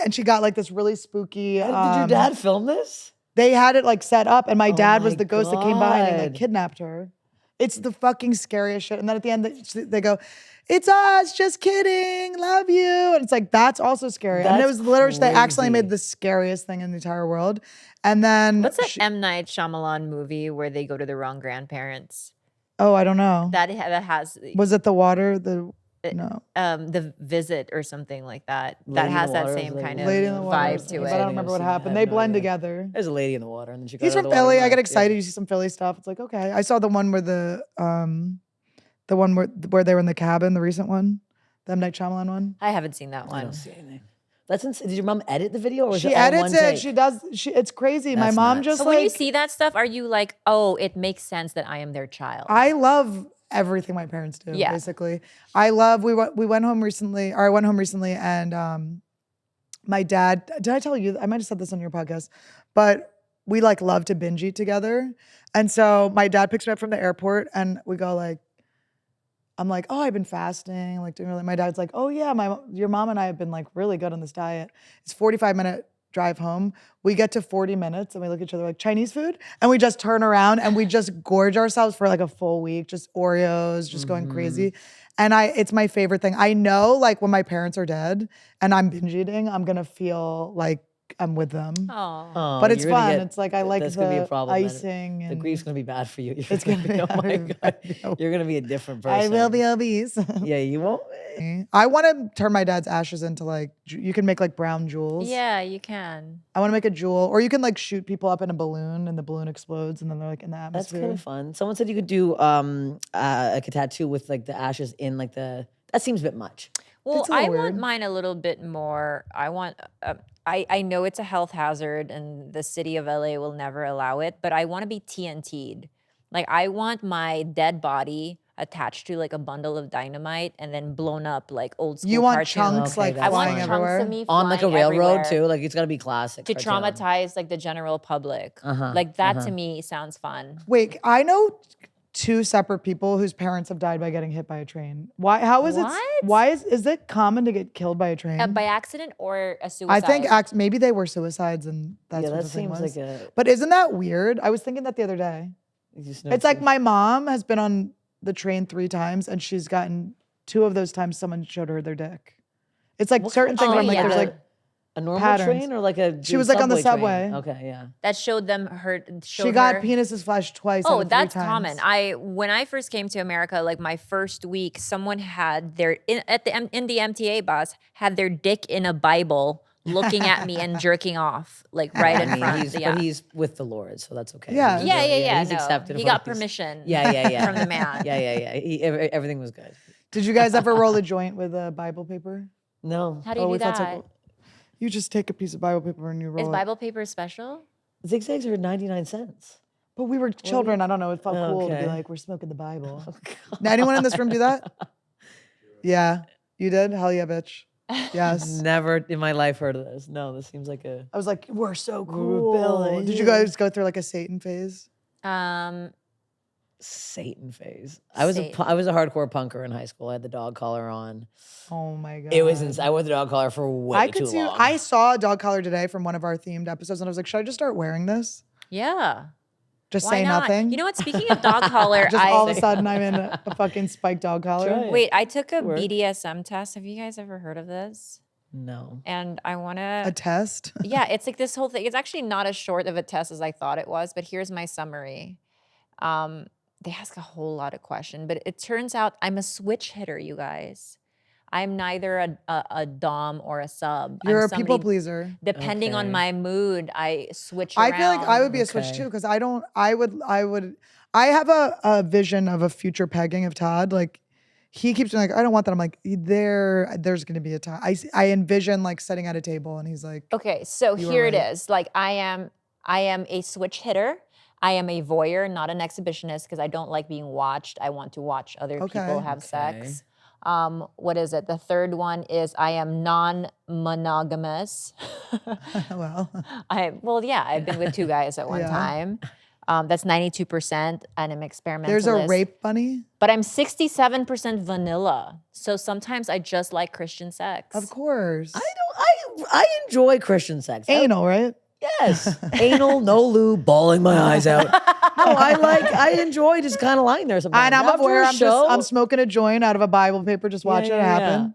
S1: and she got this really spooky.
S3: Did your dad film this?
S1: They had it set up, and my dad was
S3: my
S1: the ghost that came behind and
S3: God.
S1: kidnapped her. It's the fucking scariest shit. And then at the end, they go, "It's us, just kidding, love you." And it's like, that's also scary. And it
S3: That's
S1: was literally, they actually
S3: crazy.
S1: made the scariest thing in the entire world. And then,
S2: What's that M. Night Shyamalan movie where they go to the wrong grandparents?
S1: oh, I don't know.
S2: That has
S1: Was it the water? No.
S2: the Visit or something like that.
S3: Lady
S2: That
S3: in
S2: has
S3: the
S2: that
S3: Water
S2: same
S3: is
S2: kind
S3: like-
S2: of
S1: Lady in the water. or
S2: vibe
S1: something,
S2: to
S1: but I don't
S2: it.
S1: remember what
S3: I've seen it. I
S1: happened.
S3: have
S1: They
S3: no
S1: blend
S3: idea.
S1: together.
S3: There's a lady in the water, and then she got
S1: He's
S3: out of
S1: from
S3: the water.
S1: Philly.
S3: and
S1: I get
S3: left.
S1: excited. You see some Philly stuff. It's like, okay. I saw the one where the one where they were in the cabin, the recent one, the M. Night Shyamalan one.
S2: I haven't seen that
S3: I
S2: one.
S3: don't see anything. Did your mom edit the video or was
S1: She
S3: it all
S1: edits
S3: one
S1: it.
S3: take?
S1: She does. It's crazy. My
S3: That's
S1: mom
S3: nuts.
S1: just
S2: So when you see that stuff, are you like, oh, it makes sense that I am their child?
S1: I love everything my parents do.
S2: Yeah.
S1: Basically, I love. We went home recently, or I went home recently, and my dad. Did I tell you? I might have said this on your podcast, but we like love to binge eat together, and so my dad picks me up from the airport, and we go like. I'm like, oh, I've been fasting, like doing really. My dad's like, oh yeah, your mom and I have been like really good on this diet. It's 45-minute drive home. We get to 40 minutes and we look at each other like Chinese food, and we just turn around and we just gorge ourselves for like a full week, just Oreos, just going crazy. And it's my favorite thing. I know like when my parents are dead and I'm binge eating, I'm gonna feel like I'm with them.
S2: Oh.
S3: Oh,
S1: But it's
S3: you're gonna
S1: fun.
S3: get-
S1: It's like I like
S3: that's gonna be a
S1: the
S3: problem, man.
S1: icing.
S3: The
S1: And
S3: grief's gonna be bad for you.
S1: It's gonna be
S3: oh my
S1: bad.
S3: god, you're gonna be a different person.
S1: I will be obese.
S3: Yeah, you won't.
S1: I want to turn my dad's ashes into like you can make like brown jewels.
S2: Yeah, you can.
S1: I want to make a jewel, or you can like shoot people up in a balloon, and the balloon explodes, and then they're like in the
S3: That's
S1: atmosphere.
S3: kind of fun. Someone said you could do like a tattoo with like the ashes in like the. That seems a bit much.
S2: Well,
S1: It's a little
S2: I want
S1: weird.
S2: mine a little bit more. I want. I know it's a health hazard, and the city of LA will never allow it. But I want to be TNT'd. Like I want my dead body attached to like a bundle of dynamite and then blown up like old school
S1: You want
S2: cartoons.
S1: chunks
S3: Okay,
S1: like
S3: that's
S2: I want
S1: flying
S3: fine.
S1: everywhere.
S2: chunks of me
S3: On like a
S2: flying
S3: railroad
S2: everywhere
S3: too. Like it's gotta be classic.
S2: to
S3: cartoon.
S2: traumatize like the general public.
S3: Uh-huh,
S2: Like that to me sounds fun.
S1: Wait, I know two separate people whose parents have died by getting hit by a train. Why? How is
S2: What?
S1: it? Why is it common to get killed by a train?
S2: By accident or a suicide?
S1: I think maybe they were suicides, and that's
S3: Yeah,
S1: what
S3: that
S1: the thing
S3: seems
S1: was.
S3: like a.
S1: But isn't that weird? I was thinking that the other day.
S3: you just
S1: It's like my mom has been on the train 3 times, and she's gotten 2 of those times someone showed her their dick. It's like
S3: What
S1: certain
S3: kind
S1: things
S3: of
S1: where I'm
S2: train?
S1: like, there's
S2: Yeah.
S1: like
S3: a normal
S1: patterns.
S3: train or like a.
S1: She was, like, on the
S3: train?
S1: subway.
S3: Okay, yeah.
S2: that showed them her.
S1: she got
S2: her,
S1: penises flashed twice. out
S2: Oh,
S1: of 3
S2: that's
S1: times.
S2: common. When I first came to America, like my first week, someone had their in the MTA bus had their dick in a Bible, looking at me and jerking off, like right in
S3: I mean,
S2: front.
S3: but he's with the Lord, so that's okay.
S1: Yeah.
S3: He's,
S2: Yeah.
S3: He's
S2: No,
S3: accepted.
S2: he
S3: of what
S2: got
S3: he's-
S2: permission.
S3: Yeah.
S2: from the man.
S3: Yeah. Everything was good.
S1: Did you guys ever roll a joint with a Bible paper?
S3: No.
S2: How do you do
S1: we thought
S2: that?
S1: you just take a piece of Bible paper and you roll
S2: Is
S1: it.
S2: Bible paper special?
S3: Zigzags are 99 cents.
S1: But we were children. I don't know. It felt cool to be
S3: Okay.
S1: like, we're smoking the Bible. Now, anyone in this room do that? Yeah. You did? Hell yeah, bitch. Yes.
S3: Never in my life heard of this. No, this seems like a.
S1: I was like, we're so
S3: We're
S1: cool.
S3: rebelling,
S1: Did you
S3: yeah.
S1: guys go through like a Satan phase?
S3: Satan phase. I was
S2: Satan.
S3: a hardcore punker in high school. I had the dog collar on.
S1: Oh my God.
S3: It was insane. I wore the dog collar for way
S1: I
S3: too
S1: could see.
S3: long.
S1: I saw a dog collar today from one of our themed episodes, and I was like, should I just start wearing this?
S2: Yeah.
S1: Just
S2: Why
S1: say
S2: not?
S1: nothing.
S2: You know what? Speaking of dog collar,
S1: Just all of a sudden I'm in a fucking spiked dog collar.
S3: Try it.
S2: wait. I took a
S3: Work.
S2: BDSM test. Have you guys ever heard of this?
S3: No.
S2: And I want
S1: A
S2: to.
S1: test.
S2: Yeah, it's like this whole thing. It's actually not as short of a test as I thought it was, but here's my summary. They ask a whole lot of questions, but it turns out I'm a switch hitter, you guys. I'm neither a dom or a sub.
S1: You're
S2: I'm
S1: a people
S2: somebody-
S1: pleaser.
S2: Depending on
S3: Okay.
S2: my mood, I switch around.
S1: I feel like I would be a switch
S3: Okay.
S1: too, because I have a vision of a future pegging of Todd. Like he keeps being like, I don't want that. I'm like, there's gonna be a time. I envision like sitting at a table and he's like,
S2: Okay, so
S1: You are
S2: here it
S1: right.
S2: is. Like I am a switch hitter. I am a voyeur, not an exhibitionist, because I don't like being watched. I want to watch other people
S1: Okay.
S2: have
S3: Okay.
S2: sex. What is it? The third one is I am non-monogamous.
S1: well,
S2: I've been with 2 guys at one
S1: Yeah.
S2: time. That's 92%, and I'm experimentalist.
S1: there's a rape bunny.
S2: But I'm 67% vanilla. So sometimes I just like Christian sex.
S1: Of course.
S3: I enjoy Christian sex.
S1: Anal, right?
S3: Yes. Anal, no lube, bawling my eyes out. No, I enjoy just kind of lying there sometimes.
S1: And I'm
S3: After
S1: aware.
S3: a
S1: I'm
S3: show-
S1: smoking a joint out of a Bible paper, just watching it happen.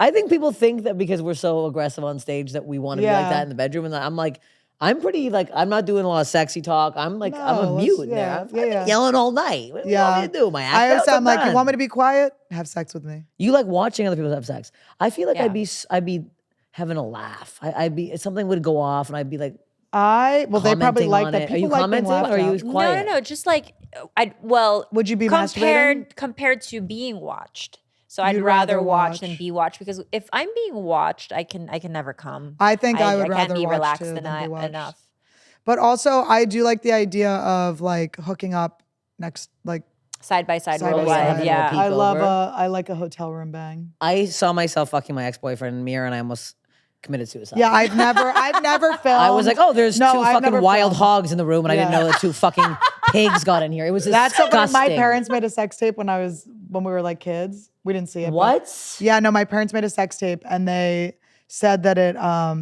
S3: I think people think that because we're so aggressive on stage that we want to be like
S1: Yeah.
S3: that in the bedroom. And I'm like, I'm pretty like, I'm not doing a lot of sexy talk. I'm like, I'm
S1: No,
S3: a
S1: let's-
S3: mute
S1: yeah,
S3: there. I've
S1: yeah,
S3: been
S1: yeah.
S3: yelling all night. What do you want me to do? My act
S1: I always
S3: out?
S1: say, I'm like,
S3: Come
S1: you want
S3: on.
S1: me to be quiet? Have sex with me.
S3: You like watching other people have sex. I feel like
S2: Yeah.
S3: I'd be having a laugh. Something would go off and I'd be like,
S1: They probably
S3: commenting
S1: like
S3: on
S1: that.
S3: it. Are
S1: People
S3: you
S1: like being
S3: commenting
S1: laughed
S3: or are you
S1: at.
S3: quiet?
S2: No. Just like,
S1: Would you be masturbating?
S2: compared to being watched. So I'd
S1: You'd
S2: rather
S1: rather
S2: watch than
S1: watch.
S2: be watched, because if I'm being watched, I can never come.
S1: I think I would
S2: can't
S1: rather
S2: be
S1: watch
S2: relaxed
S1: too than be watched.
S2: enough.
S1: But also, I do like the idea of like hooking up next, like
S2: Side by side,
S1: side by
S2: worldwide.
S1: side.
S2: Yeah.
S3: peek
S1: I love
S3: over.
S1: I like a hotel room bang.
S3: I saw myself fucking my ex-boyfriend in the mirror and I almost committed suicide.
S1: Yeah, I've never filmed.
S3: I was like, oh, there's
S1: No,
S3: two
S1: I've
S3: fucking
S1: never
S3: wild
S1: filmed.
S3: hogs in the room, and I didn't
S1: Yeah.
S3: know that two fucking pigs got in here. It was
S1: That's so
S3: disgusting.
S1: funny. My parents made a sex tape when we were like kids. We didn't see it. but-
S3: What?
S1: Yeah, no, my parents made a sex tape and they said that it I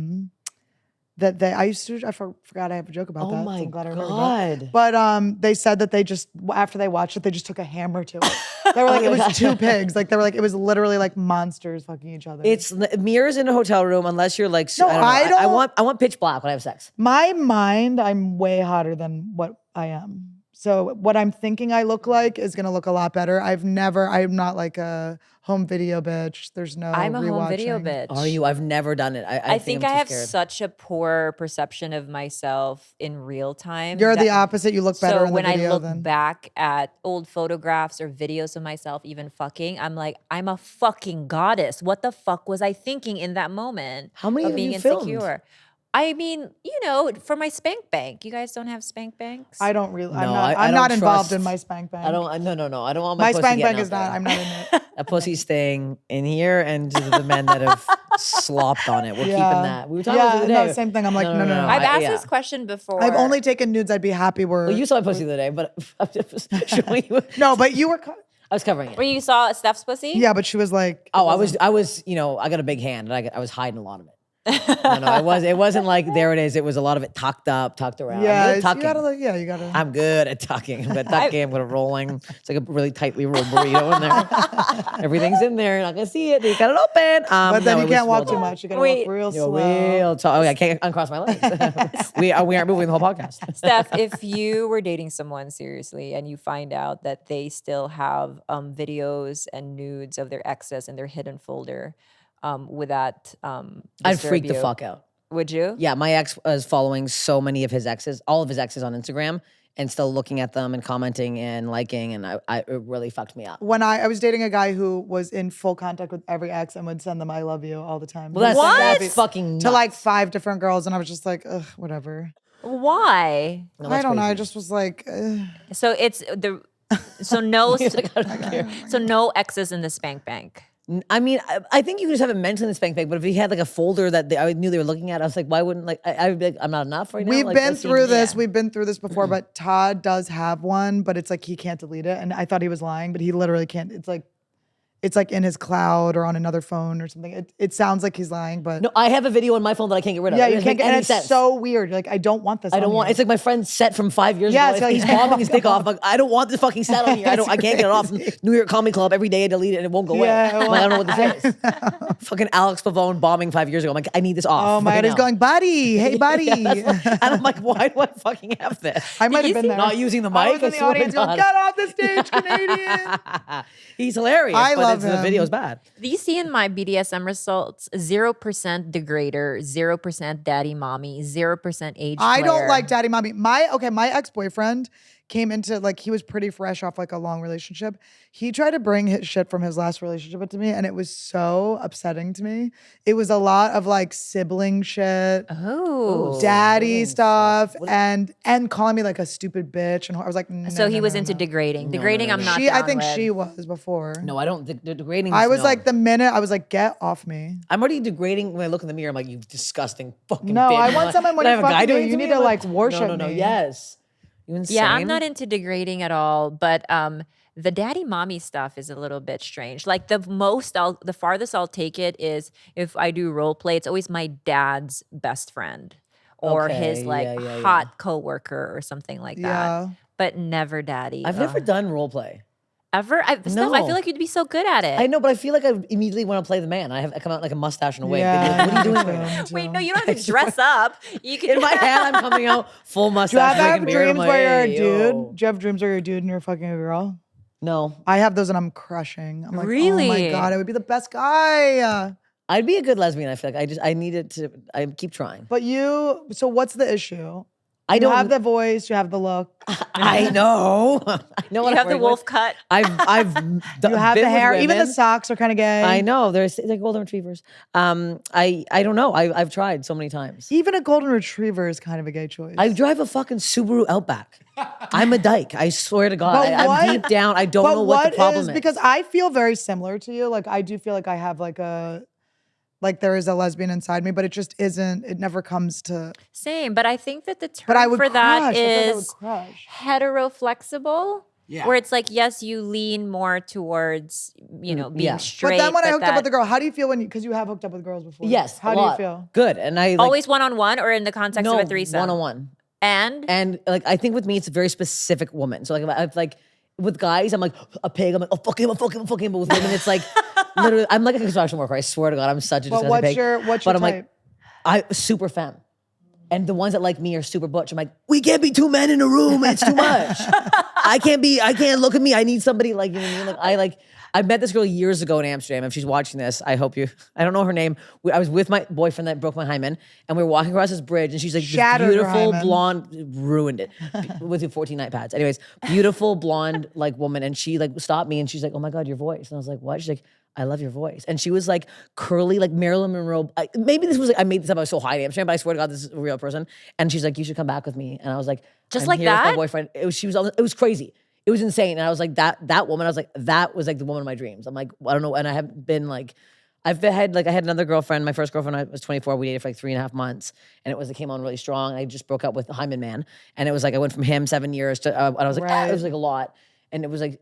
S1: forgot I have a joke about
S3: Oh
S1: that. so
S3: my
S1: I'm glad I remembered that.
S3: God.
S1: But they said that they just after they watched it, they just took a hammer to it. They were like, it was two pigs. Like they were like, it was literally like monsters fucking each other.
S3: It's mirrors in a hotel room unless you're like.
S1: No,
S3: I
S1: I don't-
S3: want pitch black when I have sex.
S1: my mind, I'm way hotter than what I am. So what I'm thinking I look like is gonna look a lot better. I'm not like a home video bitch. There's no
S2: I'm a home video
S1: rewatching.
S2: bitch.
S3: Are you? I've never done it.
S2: I think
S3: I'm
S2: I
S3: too
S2: have
S3: scared.
S2: such a poor perception of myself in real time.
S1: You're the
S2: that-
S1: opposite. You look better
S2: So
S1: in the
S2: when I
S1: video
S2: look
S1: than
S2: back at old photographs or videos of myself even fucking, I'm like, I'm a fucking goddess. What the fuck was I thinking in that moment?
S3: How many
S2: of
S3: have
S2: being
S3: you filmed?
S2: insecure? I mean, for my spank bank. You guys don't have spank banks?
S1: I don't really. I'm
S3: No,
S1: not.
S3: I
S1: I'm not
S3: don't
S1: involved
S3: trust-
S1: in my spank bank.
S3: I don't. No. I don't want my,
S1: My
S3: pussy
S1: spank
S3: getting
S1: bank
S3: out
S1: is not.
S3: there.
S1: I'm not in it.
S3: That pussy's staying in here, and to the men that have slopped on it, we're keeping that. We were talking about it the other day.
S1: no, same thing. I'm like, no.
S2: I've asked
S3: yeah.
S2: this question before.
S1: I've only taken nudes. I'd be happy were.
S3: Well, you saw my pussy the other day, but I'm just showing you.
S1: No, but you were.
S3: I was covering it.
S2: Where you saw Steph's pussy?
S1: Yeah, but she was like.
S3: Oh, I was. I got a big hand, and I was hiding a lot of it. No, it wasn't like there it is. It was a lot of it tucked up, tucked around.
S1: Yeah,
S3: I'm good at
S1: you
S3: tucking.
S1: gotta. Like, yeah, you gotta.
S3: I'm good at tucking. I'm good at tucking. I'm good at rolling. It's like a really tightly rolled burrito in there. Everything's in there. You're not gonna see it. You got it open.
S1: but then
S3: no,
S1: you
S3: it was
S1: can't walk
S3: well
S1: too
S3: done.
S1: much. You gotta
S2: Wait.
S1: walk real
S3: Yo,
S1: slow.
S3: real talk. Oh, yeah, I can't uncross my legs. we aren't moving the whole podcast.
S2: Steph, if you were dating someone seriously and you find out that they still have videos and nudes of their exes in their hidden folder, would that
S3: I'd
S2: disturb
S3: freak the
S2: you?
S3: fuck out.
S2: Would you?
S3: Yeah, my ex was following so many of his exes, all of his exes on Instagram, and still looking at them and commenting and liking, and it really fucked me up.
S1: When I was dating a guy who was in full contact with every ex and would send them "I love you" all the time.
S3: Well,
S2: What?
S3: that's fucking nuts.
S1: to like 5 different girls, and I was just like, ugh, whatever.
S2: Why?
S3: No,
S1: I
S3: that's
S1: don't know. I
S3: crazy.
S1: just was like, ugh.
S2: So it's the so no
S3: He's like, I don't care.
S2: so no exes in the spank bank.
S3: I mean, I think you can just have it mentioned in the spank bank, but if he had like a folder that I knew they were looking at, I was like, why wouldn't I'd be like, I'm not enough right now?
S1: We've
S3: Like,
S1: been
S3: that seems-
S1: through this.
S3: yeah.
S1: We've been through this before, but Todd does have one, but it's like he can't delete it. And I thought he was lying, but he literally can't. It's like in his cloud or on another phone or something. It sounds like he's lying, but
S3: No, I have a video on my phone that I can't get rid of.
S1: yeah,
S3: It
S1: you
S3: doesn't
S1: can't
S3: make
S1: get. And
S3: any
S1: it's
S3: sense.
S1: so weird. You're like, I don't want this.
S3: I don't
S1: on
S3: want.
S1: here.
S3: It's like my friend's set from 5 years
S1: Yeah,
S3: ago.
S1: it's like-
S3: He's bombing his dick off. Like, I don't want this fucking set on here. I
S1: It's
S3: can't get it off.
S1: crazy.
S3: New York Comedy Club every day. I delete it and it won't go
S1: Yeah,
S3: away. I'm like, I don't know what this is. Fucking Alex Pavone bombing 5 years ago. I'm like, I need this off.
S1: Oh my
S3: right
S1: God, he's
S3: now.
S1: going, buddy, hey buddy.
S3: And I'm like, why do I fucking have this?
S1: I might have
S2: you
S1: been
S2: see-
S1: there.
S3: Not using the mic.
S1: I was in the
S3: swear to
S1: audience going,
S3: God.
S1: get off the stage, Canadian.
S3: He's hilarious.
S1: I
S3: but
S1: love
S3: the
S1: him.
S3: video's bad.
S2: Do you see in my BDSM results 0% degrader, 0% daddy mommy, 0% age
S1: I don't
S2: player?
S1: like daddy mommy. My ex-boyfriend came into like he was pretty fresh off like a long relationship. He tried to bring his shit from his last relationship to me, and it was so upsetting to me. It was a lot of like sibling shit,
S2: Oh.
S1: daddy stuff, and calling me like a stupid bitch. And I was like, no,
S2: So he
S1: no,
S2: was
S1: no,
S2: into
S1: no.
S2: degrading.
S3: No,
S2: Degrading,
S3: no, no,
S2: I'm
S3: no.
S2: not
S1: She, I
S2: down
S1: think
S2: with.
S1: she was before.
S3: No, I don't. The degrading.
S1: I was
S3: no.
S1: like the minute I was like, get off me.
S3: I'm already degrading when I look in the mirror. I'm like, you disgusting fucking
S1: No,
S3: bitch.
S1: I want someone when
S3: Can I
S1: you
S3: have a guy
S1: fucking
S3: doing
S1: me,
S3: it
S1: you
S3: me?
S1: need to,
S3: I'm
S1: like, worship
S3: No,
S1: me.
S3: yes. You insane?
S2: Yeah, I'm not into degrading at all, but the daddy mommy stuff is a little bit strange. Like the farthest I'll take it is if I do role play, it's always my dad's best friend or his
S3: Okay,
S2: like
S3: yeah.
S2: hot coworker or something like that.
S1: Yeah.
S2: But never daddy.
S3: I've never done role play.
S2: Ever? Steph, I
S3: No.
S2: feel like you'd be so good at it.
S3: I know, but I feel like I immediately want to play the man. I come out like a mustache and a wig.
S1: Yeah,
S3: They'd be like, what are you
S1: me
S3: doing
S1: too,
S3: right now?
S1: me too.
S2: Wait, no, you don't have to dress up. You can
S3: In my head, I'm coming out full
S1: Do you
S3: mustache.
S1: ever
S3: wig
S1: have
S3: and beard. I'm
S1: dreams
S3: like,
S1: where you're a
S3: hey,
S1: dude?
S3: yo.
S1: Do you have dreams where you're a dude and you're fucking a girl?
S3: No.
S1: I have those and I'm crushing. I'm like, oh my
S2: Really?
S1: God, I would be the best guy.
S3: I'd be a good lesbian. I feel like I needed to. I keep trying.
S1: But so what's the issue?
S3: I
S1: You
S3: don't
S1: have the voice, you have the look.
S3: I know. I know
S2: You
S3: what
S2: have
S3: I'm
S2: the
S3: wearing.
S2: wolf cut.
S3: I've
S1: You have the hair. Even the socks are kind of gay.
S3: I know. They're golden retrievers. I don't know. I've tried so many times.
S1: Even a golden retriever is kind of a gay choice.
S3: I drive a fucking Subaru Outback. I'm a dyke. I swear to God.
S1: But
S3: I'm deep down. I don't
S1: but
S3: know what the problem is.
S1: Because I feel very similar to you. Like I do feel like I have like there is a lesbian inside me, but it just isn't. It never comes to.
S2: Same, but I think that the
S1: But I
S2: term
S1: would
S2: for that
S1: crush. I feel like I would
S2: is
S1: crush.
S2: hetero-flexible.
S5: Yeah.
S2: Where it's like, yes, you lean more towards, being
S3: yeah.
S2: straight.
S1: But then when I hooked up
S2: that-
S1: with a girl, how do you feel because you have hooked up with girls before?
S3: Yes.
S1: How
S3: a
S1: do you
S3: lot.
S1: feel?
S3: Good. And I like,
S2: always one-on-one or in the context
S3: no,
S2: of a threesome?
S3: one-on-one.
S2: And
S3: like I think with me, it's a very specific woman. So like I've like with guys, I'm like a pig. I'm like, oh fuck him, fuck him, fuck him. But with women, it's like literally, I'm like a construction worker. I swear to God, I'm such a
S1: But
S3: disgusting pig.
S1: what's your
S3: But I'm
S1: type?
S3: like, I super femme. And the ones that like me are super butch. I'm like, we can't be two men in a room. It's too much. I can't look at me. I need somebody like, you know what I mean? Like I met this girl years ago in Amsterdam. If she's watching this, I don't know her name. I was with my boyfriend that broke my hymen and we were walking across this bridge and she's like, this
S1: Shattered your
S3: beautiful
S1: hymen.
S3: blonde, ruined it with your 14 night pads. Anyways, beautiful blonde like woman. And she like stopped me and she's like, oh my God, your voice. And I was like, what? She's like, I love your voice. And she was like curly, like Marilyn Monroe. Maybe this was like, I made this up. I was so high in Amsterdam, but I swear to God, this is a real person. And she's like, you should come back with me. And I was like,
S2: Just
S3: I'm
S2: like
S3: here with
S2: that?
S3: my boyfriend. It was crazy. It was insane. And I was like, that woman, I was like, that was like the woman of my dreams. I'm like, I don't know. And I have been like, I had another girlfriend, my first girlfriend, I was 24. We dated for like 3.5 months. And it came on really strong. I just broke up with the hymen man. And it was like, I went from him 7 years to, and I was like, it was like a lot. And it was like,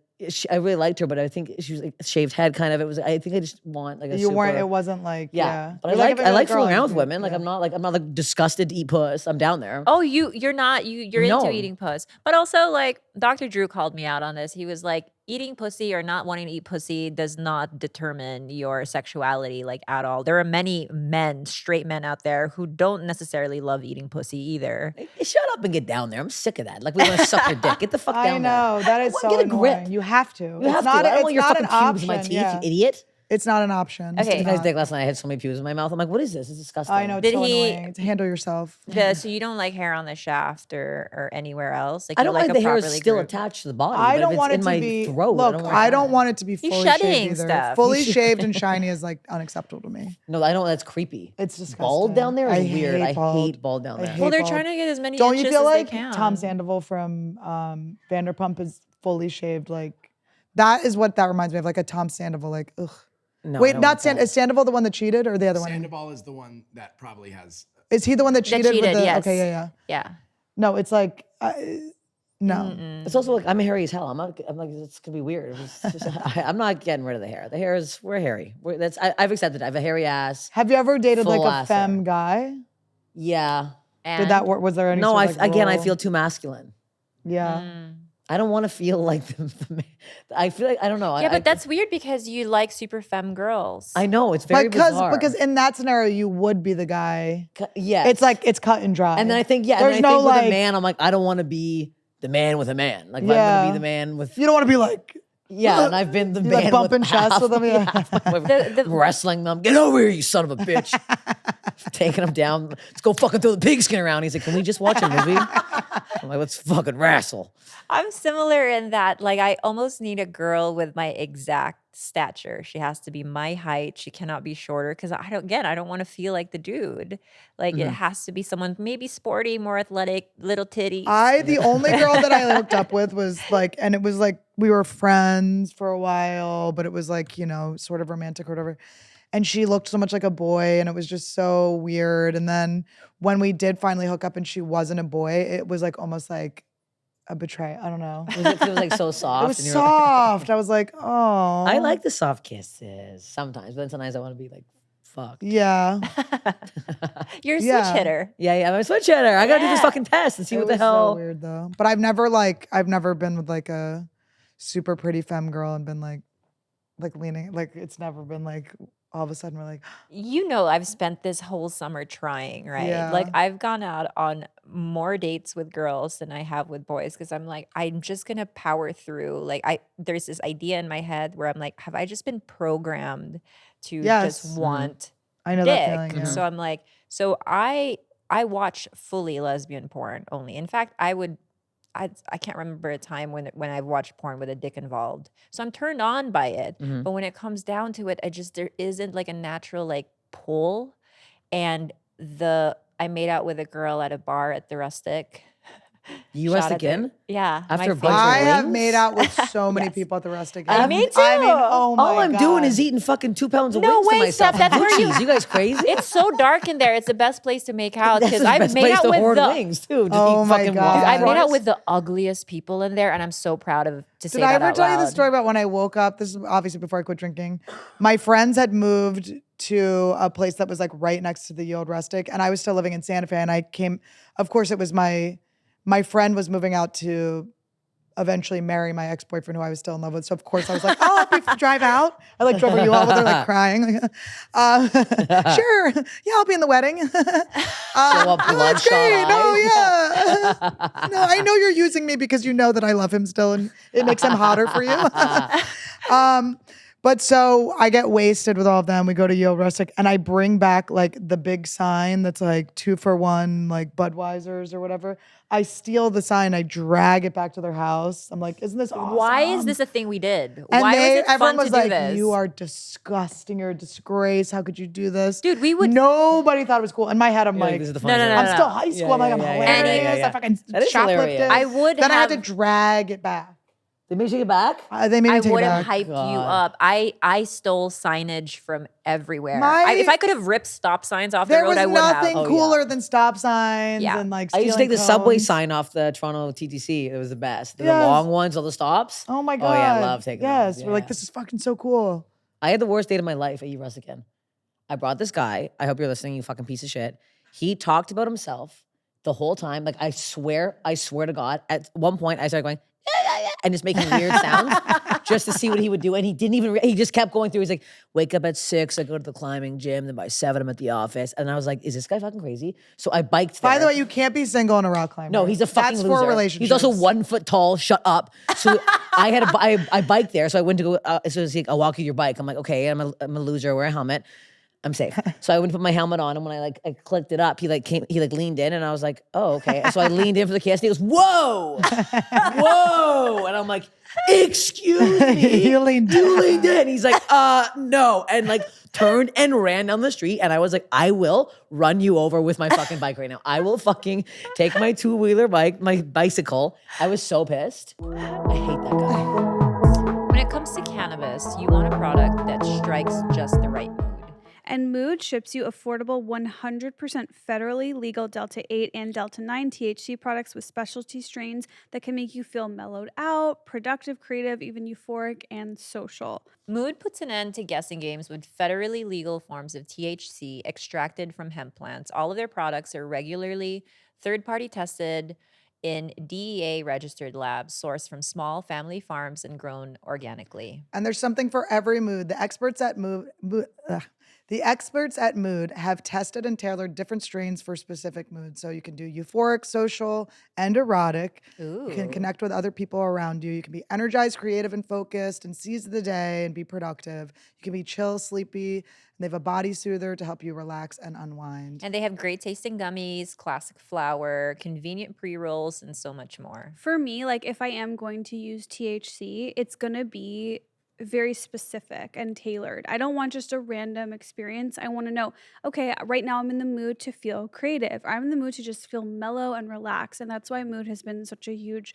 S3: I really liked her, but I think she was like shaved head kind of. It was, I think I just want like a
S1: It wasn't like, yeah.
S3: But I like fooling around with women. Like I'm not like disgusted to eat puss. I'm down there.
S2: oh, you're not, you're
S3: No.
S2: into eating puss. But also like Dr. Drew called me out on this. He was like, eating pussy or not wanting to eat pussy does not determine your sexuality like at all. There are many men, straight men out there who don't necessarily love eating pussy either.
S3: Hey, shut up and get down there. I'm sick of that. Like we want to suck your dick. Get the fuck down
S1: I know.
S3: there.
S1: That is so
S3: Get a
S1: annoying.
S3: grip.
S1: You have to.
S3: You have to. I don't want your fucking pubes in my teeth, you idiot.
S1: It's not an option.
S2: Okay.
S3: You guys dick last night. I had so many pubes in my mouth. I'm like, what is this? It's disgusting.
S1: I know. It's
S2: Did
S1: so
S2: he-
S1: annoying. To handle yourself.
S2: So you don't like hair on the shaft or anywhere else? Like
S3: I
S2: you
S3: don't
S2: like
S3: mind
S2: a
S3: the hair is
S2: properly
S3: still
S2: groomed-
S3: attached to the body.
S1: I
S3: but
S1: don't
S3: if
S1: want
S3: it's
S1: it
S3: in
S1: to
S3: my
S1: be.
S3: throat.
S1: Look, I don't want it to be fully
S2: shedding
S1: shaved either.
S2: stuff.
S1: Fully shaved and shiny is like unacceptable to me.
S3: No, I don't. That's creepy.
S1: It's disgusting.
S3: Bald down there is
S1: I
S3: weird.
S1: hate bald.
S3: I hate bald down
S1: I
S3: there.
S1: hate
S2: Well, they're
S1: bald.
S2: trying to get as many
S1: Don't you
S2: inches
S1: feel
S2: as
S1: like
S2: they can.
S1: Tom Sandoval from Vanderpump is fully shaved? Like that is what that reminds me of. Like a Tom Sandoval. Like ugh.
S3: No, I
S1: Wait,
S3: don't
S1: not
S3: want that.
S1: Is Sandoval the one that cheated or the other one?
S5: Sandoval is the one that probably has.
S1: Is he the one that cheated? with
S2: cheated,
S1: the,
S2: yes.
S1: Okay, yeah.
S2: Yeah.
S1: No, it's like no.
S3: It's also like I'm hairy as hell. I'm like it's gonna be weird. I'm not getting rid of the hair. The hair is we're hairy. I've accepted it. I have a hairy ass.
S1: Have you ever dated like
S3: Full
S1: a
S3: ass
S1: femme
S3: hair.
S1: guy?
S3: Yeah.
S2: And
S1: Did that work? Was there any?
S3: No,
S1: sort of, like,
S3: I
S1: role?
S3: feel too masculine.
S1: Yeah.
S3: I don't want to feel like I feel like I don't know.
S2: Yeah, but that's weird because you like super femme girls.
S3: I know it's very bizarre.
S1: Because in that scenario you would be the guy.
S3: yeah,
S1: It's like it's cut and dry.
S3: and then I think
S1: there's
S3: and then I
S1: no
S3: think with
S1: like
S3: a man, I'm like I don't want to be the man with a man. Like if I'm
S1: Yeah.
S3: gonna be the man with
S1: you don't want to be like
S3: and I've been the
S1: you
S3: man
S1: like bumping
S3: with
S1: chests with them. Yeah.
S2: The-
S3: wrestling them. Get over here, you son of a bitch. Taking him down. Let's go fucking throw the pigskin around. He's like, can we just watch a movie? I'm like, let's fucking wrestle.
S2: I'm similar in that, like, I almost need a girl with my exact stature. She has to be my height. She cannot be shorter because I don't want to feel like the dude. Like, it has to be someone maybe sporty, more athletic, little titties.
S1: The only girl that I hooked up with was like, and it was like we were friends for a while, but it was like, you know, sort of romantic or whatever. And she looked so much like a boy and it was just so weird. And then when we did finally hook up and she wasn't a boy, it was like almost like a betrayal. I don't know.
S3: It was like so soft.
S1: It was
S3: and you were like-
S1: soft. I was like, oh.
S3: I like the soft kisses sometimes, but then sometimes I want to be like, fucked.
S1: Yeah.
S2: You're a
S1: Yeah.
S2: switch hitter.
S3: Yeah, I'm a switch hitter. I gotta do this
S2: Yeah.
S3: fucking test and see
S1: It
S3: what the
S1: was
S3: hell.
S1: so weird though. But I've never been with like a super pretty femme girl and been like leaning, like it's never been like all of a sudden we're like,
S2: You know, I've spent this whole summer trying, right?
S1: Yeah.
S2: Like, I've gone out on more dates with girls than I have with boys because I'm like, I'm just gonna power through. Like, there's this idea in my head where I'm like, have I just been programmed to
S1: Yes.
S2: just want
S1: I know that
S2: dick?
S1: feeling. Yeah.
S2: So I'm like, so I I watch fully lesbian porn only. In fact, I can't remember a time when I've watched porn with a dick involved. So I'm turned on by it.
S3: Mhm.
S2: But when it comes down to it, there isn't like a natural like pull. And I made out with a girl at a bar at the Rustic.
S3: You
S2: Shot
S3: Rustic
S2: at the-
S3: Inn?
S2: Yeah.
S3: After
S2: my
S3: a bunch of
S1: I
S2: favorite.
S1: have
S3: wings?
S1: made out with so many
S2: Yes.
S1: people at the Rustic
S2: I
S1: Inn.
S2: me
S1: I mean,
S2: too.
S1: oh my
S3: All I'm doing is
S1: God.
S3: eating fucking 2 pounds of
S2: No
S3: wings to
S2: way,
S3: myself.
S2: Steph, that's where you-
S3: You guys crazy?
S2: It's so dark in there. It's the best place to make out
S3: That's
S2: because
S3: the
S2: I've
S3: best
S2: made
S3: place
S2: out
S3: to
S2: with
S3: hoard
S2: the
S3: wings too. Just
S1: Oh
S3: eat
S1: my
S3: fucking
S1: God.
S2: Dude, I
S3: waffle
S2: made out
S3: fries.
S2: with the ugliest people in there, and I'm so proud to say
S1: Did I
S2: that
S1: ever
S2: out
S1: tell you the
S2: loud.
S1: story about when I woke up? This is obviously before I quit drinking. My friends had moved to a place that was like right next to the old Rustic, and I was still living in Santa Fe. And I came, of course, it was my friend was moving out to eventually marry my ex-boyfriend who I was still in love with. So of course I was like, oh, I'll be drive out. I like drove her you all with her like crying. Sure. Yeah, I'll be in the wedding.
S3: Show up
S1: Oh, that's
S3: bloodshot
S1: great. No,
S3: eyes.
S1: yeah. No, I know you're using me because you know that I love him still and it makes him hotter for you. But so I get wasted with all of them. We go to Yale Rustic and I bring back like the big sign that's like 2 for 1, like Budweiser's or whatever. I steal the sign. I drag it back to their house. I'm like, isn't this awesome?
S2: Why is this a thing we did?
S1: And
S2: Why was it
S1: everyone
S2: fun
S1: was
S2: to do
S1: like,
S2: this?
S1: you are disgusting. You're a disgrace. How could you do this?
S2: Dude, we would-
S1: Nobody thought it was cool. In my head, I'm
S3: You're
S1: like,
S3: this is the
S2: No, no,
S3: funny
S2: no,
S3: part.
S1: I'm still high school. I'm like, I'm hilarious. I fucking
S3: That is hilarious.
S1: shoplifted.
S2: I would
S1: Then I had to
S2: have-
S1: drag it back.
S3: They made you get back?
S1: They made me
S2: I
S1: take it
S2: would have
S1: back.
S2: hyped you
S3: God.
S2: up. I stole signage from everywhere.
S1: My-
S2: If I could have ripped stop signs off the
S1: There
S2: road,
S1: was
S2: I would
S1: nothing
S2: have.
S3: Oh,
S1: cooler than stop signs
S2: Yeah.
S1: and like
S3: I used to
S1: stealing
S3: take the subway
S1: cones.
S3: sign off the Toronto TTC. It was the best. The
S1: Yes.
S3: long ones, all the stops.
S1: Oh my God.
S3: Oh yeah, I love taking
S1: Yes.
S3: those.
S1: We're like,
S3: Yeah.
S1: this is fucking so cool.
S3: I had the worst date of my life at U Rustic Inn. I brought this guy. I hope you're listening, you fucking piece of shit. He talked about himself the whole time. Like I swear to God, at one point I started going, and just making weird sounds just to see what he would do. And he didn't even, he just kept going through. He's like, wake up at 6, I go to the climbing gym. Then by 7, I'm at the office. And I was like, is this guy fucking crazy? So I biked there.
S1: By the way, you can't be single in a rock climber.
S3: No, he's a fucking
S1: That's
S3: loser.
S1: for relationships.
S3: He's also 1 foot tall. Shut up. So I biked there. So I went to go. So he's like, I'll walk you your bike. I'm like, okay. I'm a loser. I wear a helmet. I'm safe. So I went to put my helmet on, and when I clicked it up, he leaned in, and I was like, oh, okay. So I leaned in for the kiss, and he goes, whoa, whoa, and I'm like, excuse me,
S1: You leaned
S3: you leaned in. He's like, no, and like turned and ran down the street, and I was like, I will run you over with my fucking bike right now. I will fucking take my 2-wheeler bike, my bicycle. I was so pissed. I hate that guy.
S2: When it comes to cannabis, you want a product that strikes just the right mood.
S4: And Mood ships you affordable 100% federally legal Delta 8 and Delta 9 THC products with specialty strains that can make you feel mellowed out, productive, creative, even euphoric, and social.
S2: Mood puts an end to guessing games with federally legal forms of THC extracted from hemp plants. All of their products are regularly third-party tested in DEA-registered labs sourced from small family farms and grown organically.
S1: And there's something for every mood. The experts at Mood have tested and tailored different strains for specific moods. So you can do euphoric, social, and erotic. You can
S2: Ooh.
S1: connect with other people around you. You can be energized, creative, and focused, and seize the day and be productive. You can be chill, sleepy, and they have a body soother to help you relax and unwind.
S2: And they have great tasting gummies, classic flower, convenient pre-rolls, and so much more.
S4: For me, like if I am going to use THC, it's going to be very specific and tailored. I don't want just a random experience. I want to know, okay, right now I'm in the mood to feel creative. I'm in the mood to just feel mellow and relax. And that's why mood has been such a huge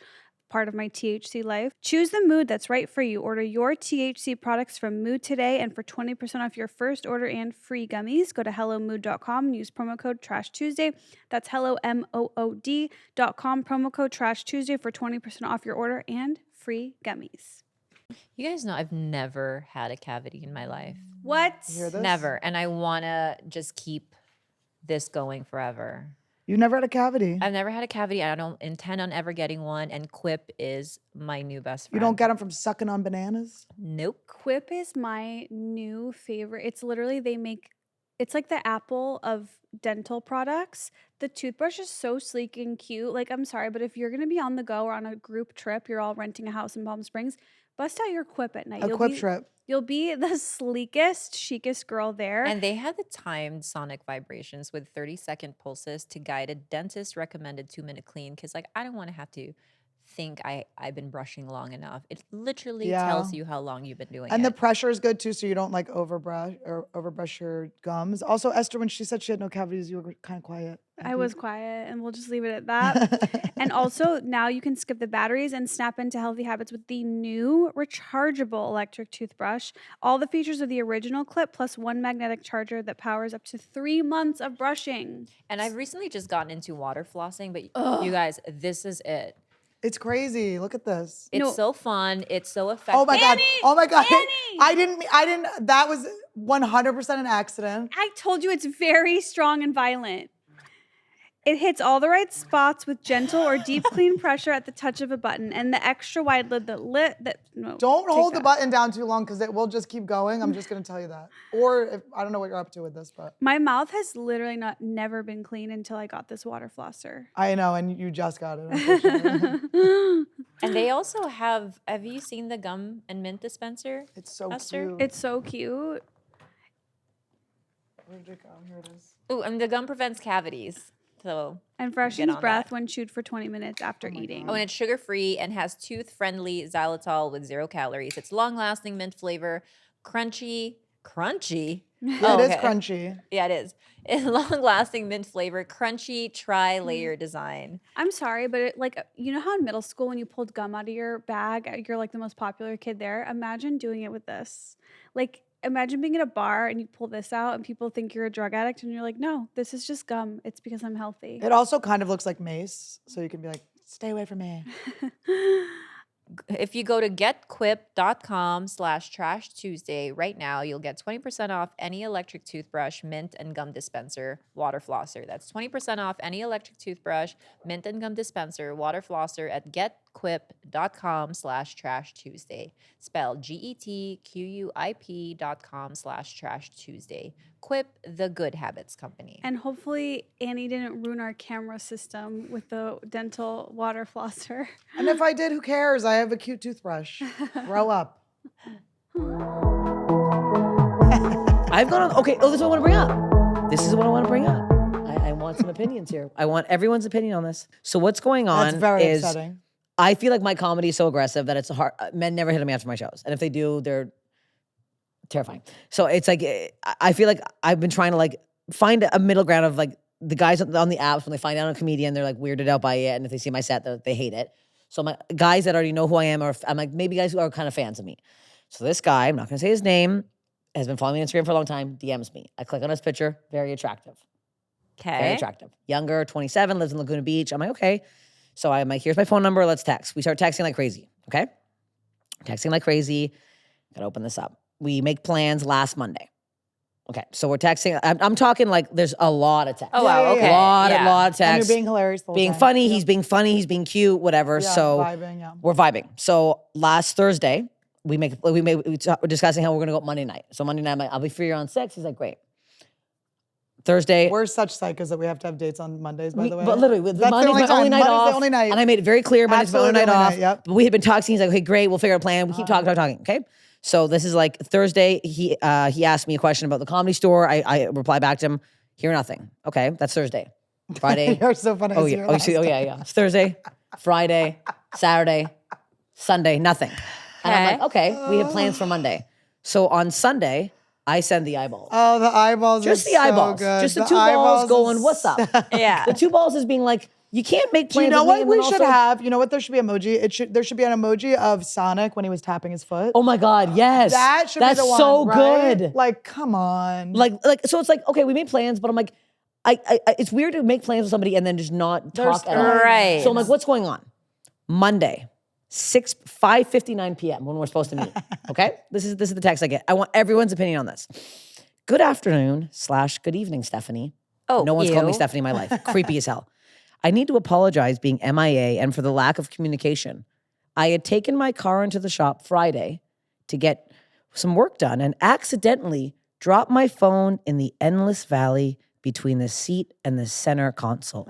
S4: part of my THC life. Choose the mood that's right for you. Order your THC products from Mood today, and for 20% off your first order and free gummies, go to hellomood.com and use promo code Trash Tuesday. That's HelloMood.com, promo code Trash Tuesday for 20% off your order and free gummies.
S2: You guys know I've never had a cavity in my life.
S4: What?
S1: You hear this?
S2: Never. And I want to just keep this going forever.
S1: You never had a cavity.
S2: I've never had a cavity. I don't intend on ever getting one. And Quip is my new best friend.
S1: You don't get them from sucking on bananas?
S2: Nope.
S4: Quip is my new favorite. It's literally, it's like the Apple of dental products. The toothbrush is so sleek and cute. Like, I'm sorry, but if you're going to be on the go or on a group trip, you're all renting a house in Palm Springs, bust out your Quip at night.
S1: A
S4: You'll
S1: Quip
S4: be
S1: trip.
S4: You'll be the sleekest, chicest girl there.
S2: And they had the timed sonic vibrations with 30-second pulses to guide a dentist recommended 2-minute clean. Because like I don't want to have to think I've been brushing long enough. It literally tells you how long you've been doing
S1: And
S2: it.
S1: the pressure is good too, so you don't like overbrush your gums. Also, Esther, when she said she had no cavities, you were kind of quiet.
S4: I was quiet, and we'll just leave it at that. And also, now you can skip the batteries and snap into healthy habits with the new rechargeable electric toothbrush. All the features of the original clip, plus one magnetic charger that powers up to 3 months of brushing.
S2: And I've recently just gotten into water flossing, but you guys, this is it.
S1: It's crazy. Look at this.
S2: It's so fun. It's so effective.
S1: Oh my god. Oh my god.
S4: Annie!
S1: I didn't. That was 100% an accident.
S4: I told you it's very strong and violent. It hits all the right spots with gentle or deep clean pressure at the touch of a button, and the extra wide lid
S1: Don't hold the button down too long because it will just keep going. I'm just gonna tell you that. Or if, I don't know what you're up to with this, but
S4: My mouth has literally never been clean until I got this water flosser.
S1: I know, and you just got it. Unfortunately.
S2: And they also have you seen the gum and mint dispenser?
S1: It's so
S2: Esther?
S1: cute.
S4: It's so cute.
S1: Where did it go? Here it is.
S2: Ooh, and the gum prevents cavities. So
S4: And freshens
S2: on
S4: breath
S2: that.
S4: when chewed for 20 minutes after eating.
S2: Oh, and it's sugar-free and has tooth-friendly xylitol with 0 calories. It's long-lasting mint flavor, crunchy.
S1: Yeah, it is crunchy.
S2: Yeah, it is. It's long-lasting mint flavor, crunchy tri-layer design.
S4: I'm sorry, but you know how in middle school when you pulled gum out of your bag, you're like the most popular kid there? Imagine doing it with this. Like, imagine being at a bar and you pull this out and people think you're a drug addict and you're like, no, this is just gum. It's because I'm healthy.
S1: It also kind of looks like mace, so you can be like, stay away from me.
S2: If you go to getquip.com/trash Tuesday right now, you'll get 20% off any electric toothbrush, mint and gum dispenser, water flosser. That's 20% off any electric toothbrush, mint and gum dispenser, water flosser at getquip.com/trash Tuesday. Spelled GETQUIP.com/trash Tuesday. Quip, the good habits company.
S4: And hopefully Annie didn't ruin our camera system with the dental water flosser.
S1: And if I did, who cares? I have a cute toothbrush. Grow up.
S3: I've gone on. Okay, this is what I want to bring up. This is what I want to bring up. I want some opinions here. I want everyone's opinion on this. So what's going on
S1: That's very
S3: is
S1: upsetting.
S3: I feel like my comedy is so aggressive that it's hard. Men never hit on me after my shows, and if they do, they're terrifying. So it's like I feel like I've been trying to like find a middle ground of like the guys on the apps when they find out I'm a comedian, they're like weirded out by it, and if they see my set, they hate it. So my guys that already know who I am, or I'm like maybe guys who are kind of fans of me. So this guy, I'm not gonna say his name, has been following me on Instagram for a long time. DMs me. I click on his picture. Very attractive. Very
S2: Okay.
S3: attractive. Younger, 27, lives in Laguna Beach. I'm like, okay. So I'm like, here's my phone number. Let's text. We start texting like crazy. Okay. Texting like crazy. Gotta open this up. We make plans last Monday. Okay. So we're texting. I'm talking like there's a lot of text.
S2: Oh, wow.
S1: Yeah, yeah,
S2: Okay.
S1: yeah.
S3: lot of
S1: And
S3: text.
S1: you're being hilarious the whole
S3: being
S1: time.
S3: funny.
S1: Yep.
S3: He's being funny. He's being cute, whatever.
S1: Yeah,
S3: So
S1: vibing, yeah.
S3: we're vibing. So last Thursday, we're discussing how we're gonna go Monday night. So Monday night, I'm like, I'll be free around 6. He's like, great. Thursday,
S1: We're such psychos that we have to have dates on Mondays, by the way.
S3: but literally,
S1: That's
S3: Monday's
S1: the only
S3: my
S1: time.
S3: only night
S1: Monday's
S3: off.
S1: the only night.
S3: And I made it very clear, Monday's my only
S1: Absolutely
S3: night
S1: the only
S3: off.
S1: night, yep.
S3: But we had been talking. He's like, okay, great, we'll figure out a plan. We keep talking. Okay. So this is like Thursday. He asked me a question about the Comedy Store. I reply back to him, hear nothing. Okay, that's Thursday. Friday.
S1: You're so funny.
S3: Oh yeah. Yeah. It's Thursday, Friday, Saturday, Sunday, nothing. And I'm like, okay, we have plans for Monday. So on Sunday, I send the eyeballs.
S1: Oh, the eyeballs
S3: Just
S1: are
S3: the eyeballs.
S1: so good.
S3: Just the
S1: The
S3: 2 balls
S1: eyeballs
S3: going,
S1: is-
S3: what's up?
S2: Yeah.
S3: The 2 balls is being like, you can't make
S1: Do you
S3: plans
S1: know
S3: with me
S1: what
S3: and
S1: we
S3: then
S1: should
S3: also-
S1: have? You know what? There should be emoji. There should be an emoji of Sonic when he was tapping his foot.
S3: Oh my God, yes.
S1: that should
S3: That's
S1: be the one.
S3: so
S1: right?
S3: good.
S1: Like, come on.
S3: So it's like, okay, we made plans, but I'm like, I it's weird to make plans with somebody and then just not
S1: There's-
S3: talk at all.
S2: Right.
S3: So I'm like, what's going on? Monday, 5:59 p.m. when we're supposed to meet. Okay? This is the text I get. I want everyone's opinion on this. Good afternoon / good evening, Stephanie.
S2: Oh,
S3: No one's called me
S2: ew.
S3: Stephanie in my life. Creepy as hell. I need to apologize being MIA and for the lack of communication. I had taken my car into the shop Friday to get some work done and accidentally dropped my phone in the endless valley between the seat and the center console.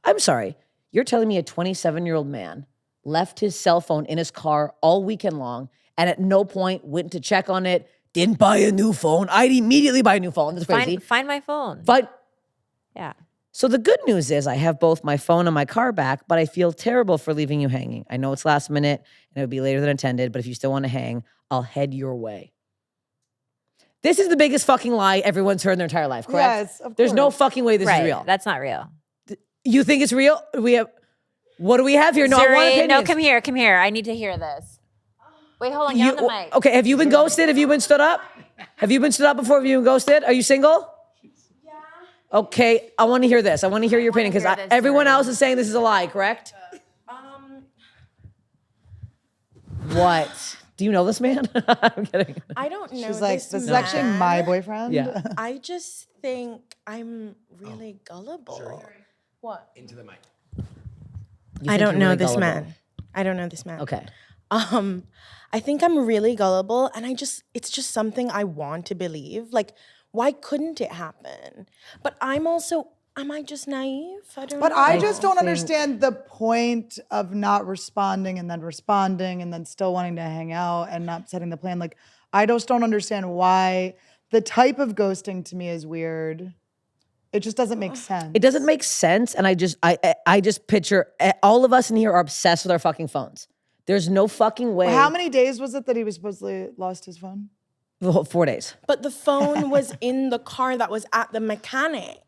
S3: I'm sorry. You're telling me a 27-year-old man left his cell phone in his car all weekend long and at no point went to check on it, didn't buy a new phone. I'd immediately buy a new phone. That's crazy.
S2: Find my phone. Yeah.
S3: So the good news is I have both my phone and my car back, but I feel terrible for leaving you hanging. I know it's last minute and it would be later than intended, but if you still want to hang, I'll head your way. This is the biggest fucking lie everyone's heard in their entire life, correct?
S1: Yes, of
S3: There's no
S1: course.
S3: fucking way this is real.
S2: That's not real.
S3: You think it's real? What do we have here? No, I want
S2: Zuri,
S3: opinions.
S2: no, come here. I need to hear this. Wait, hold on. Get on the mic.
S3: Okay, have you been ghosted? Have you been stood up? Have you been stood up before? Have you been ghosted? Are you single? Yeah. Okay, I want to hear this. I want to hear your opinion because everyone else is saying this is a lie, correct? What? Do you know this man? I'm kidding.
S6: I don't know.
S1: She's like, this is actually my boyfriend.
S3: Yeah.
S6: I just think I'm really gullible. What?
S5: Into the mic.
S3: You
S6: I
S3: think
S6: don't
S3: you're
S6: know
S3: really
S6: this
S3: gullible?
S6: man. I don't know this man.
S3: Okay.
S6: I think I'm really gullible, and it's just something I want to believe. Like, why couldn't it happen? But am I just naive? I don't
S1: But
S6: know.
S1: I just don't understand the point of not responding and then still wanting to hang out and not setting the plan. Like, I just don't understand why the type of ghosting to me is weird. It just doesn't make sense.
S3: It doesn't make sense, and I just picture all of us in here are obsessed with our fucking phones. There's no fucking way.
S1: How many days was it that he was supposedly lost his phone?
S3: 4 days.
S6: But the phone was in the car that was at the mechanic.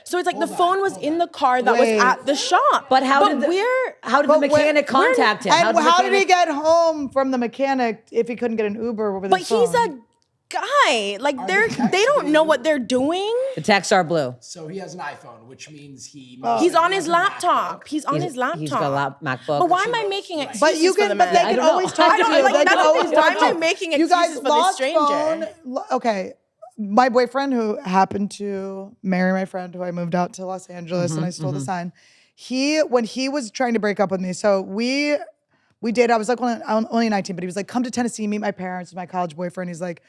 S6: So it's like the phone was in the car that was at the shop.
S3: But how did the mechanic contact him?
S1: And how did he get home from the mechanic if he couldn't get an Uber with
S6: But
S1: his phone?
S6: he's a guy. Like they don't know what they're doing.
S3: The texts are blue.
S5: So he has an iPhone, which means he.
S6: He's on
S5: has
S6: his
S5: a
S6: laptop.
S5: MacBook.
S6: He's on his laptop.
S3: He's got a MacBook.
S6: But why am I making excuses
S1: But you
S6: for the
S1: can, but
S6: man?
S1: they
S3: I
S1: can
S3: don't know.
S1: always talk
S6: I
S1: to
S6: don't
S1: you.
S6: like,
S1: They
S6: that's
S1: can
S6: the
S1: always
S6: thing. Why
S1: talk
S6: am I
S1: to you.
S6: making
S1: You guys
S6: excuses for this
S1: lost
S6: stranger?
S1: Okay, my boyfriend who happened to marry my friend who I moved out to Los Angeles and I stole the sign. When he was trying to break up with me, so we dated. I was like only 19, but he was like, come to Tennessee, meet my parents, my college boyfriend. He's like,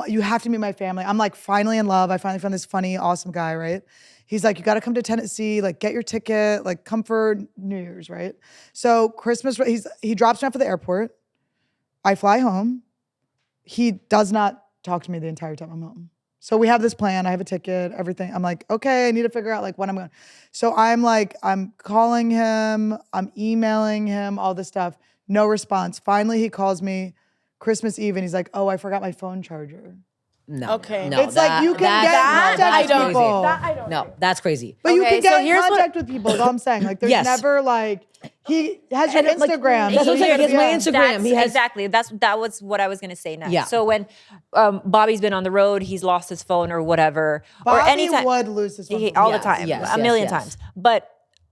S1: you have to meet my family. I'm like finally in love. I finally found this funny, awesome guy, right? He's like, you got to come to Tennessee, like get your ticket, like come for New Year's, right? So Christmas, he drops me off at the airport. I fly home. He does not talk to me the entire time I'm home. So we have this plan. I have a ticket, everything. I'm like, okay, I need to figure out like when I'm going. So I'm calling him, I'm emailing him, all this stuff. No response. Finally, he calls me Christmas Eve and he's like, oh, I forgot my phone charger.
S3: No.
S6: Okay.
S3: No,
S1: It's like you can get
S3: that's
S1: contact with
S3: crazy.
S1: people.
S6: I don't
S3: No, that's crazy.
S1: But you
S2: Okay,
S1: can
S2: so
S1: get in
S2: here's what-
S1: contact with people is all I'm saying. Like there's
S3: Yes.
S1: never like, he has your
S3: And, like,
S1: Instagram.
S3: that's
S1: so
S3: what I'm saying.
S1: you
S3: He has my
S1: can-
S3: Instagram. He has
S2: Exactly. That was what I was gonna say next.
S3: Yeah.
S2: So when Bobby's been on the road, he's lost his phone or whatever, or
S1: Bobby
S2: anytime
S1: would lose his phone.
S2: all
S3: Yes,
S2: the time,
S3: yes,
S2: a million
S3: yes.
S2: times. But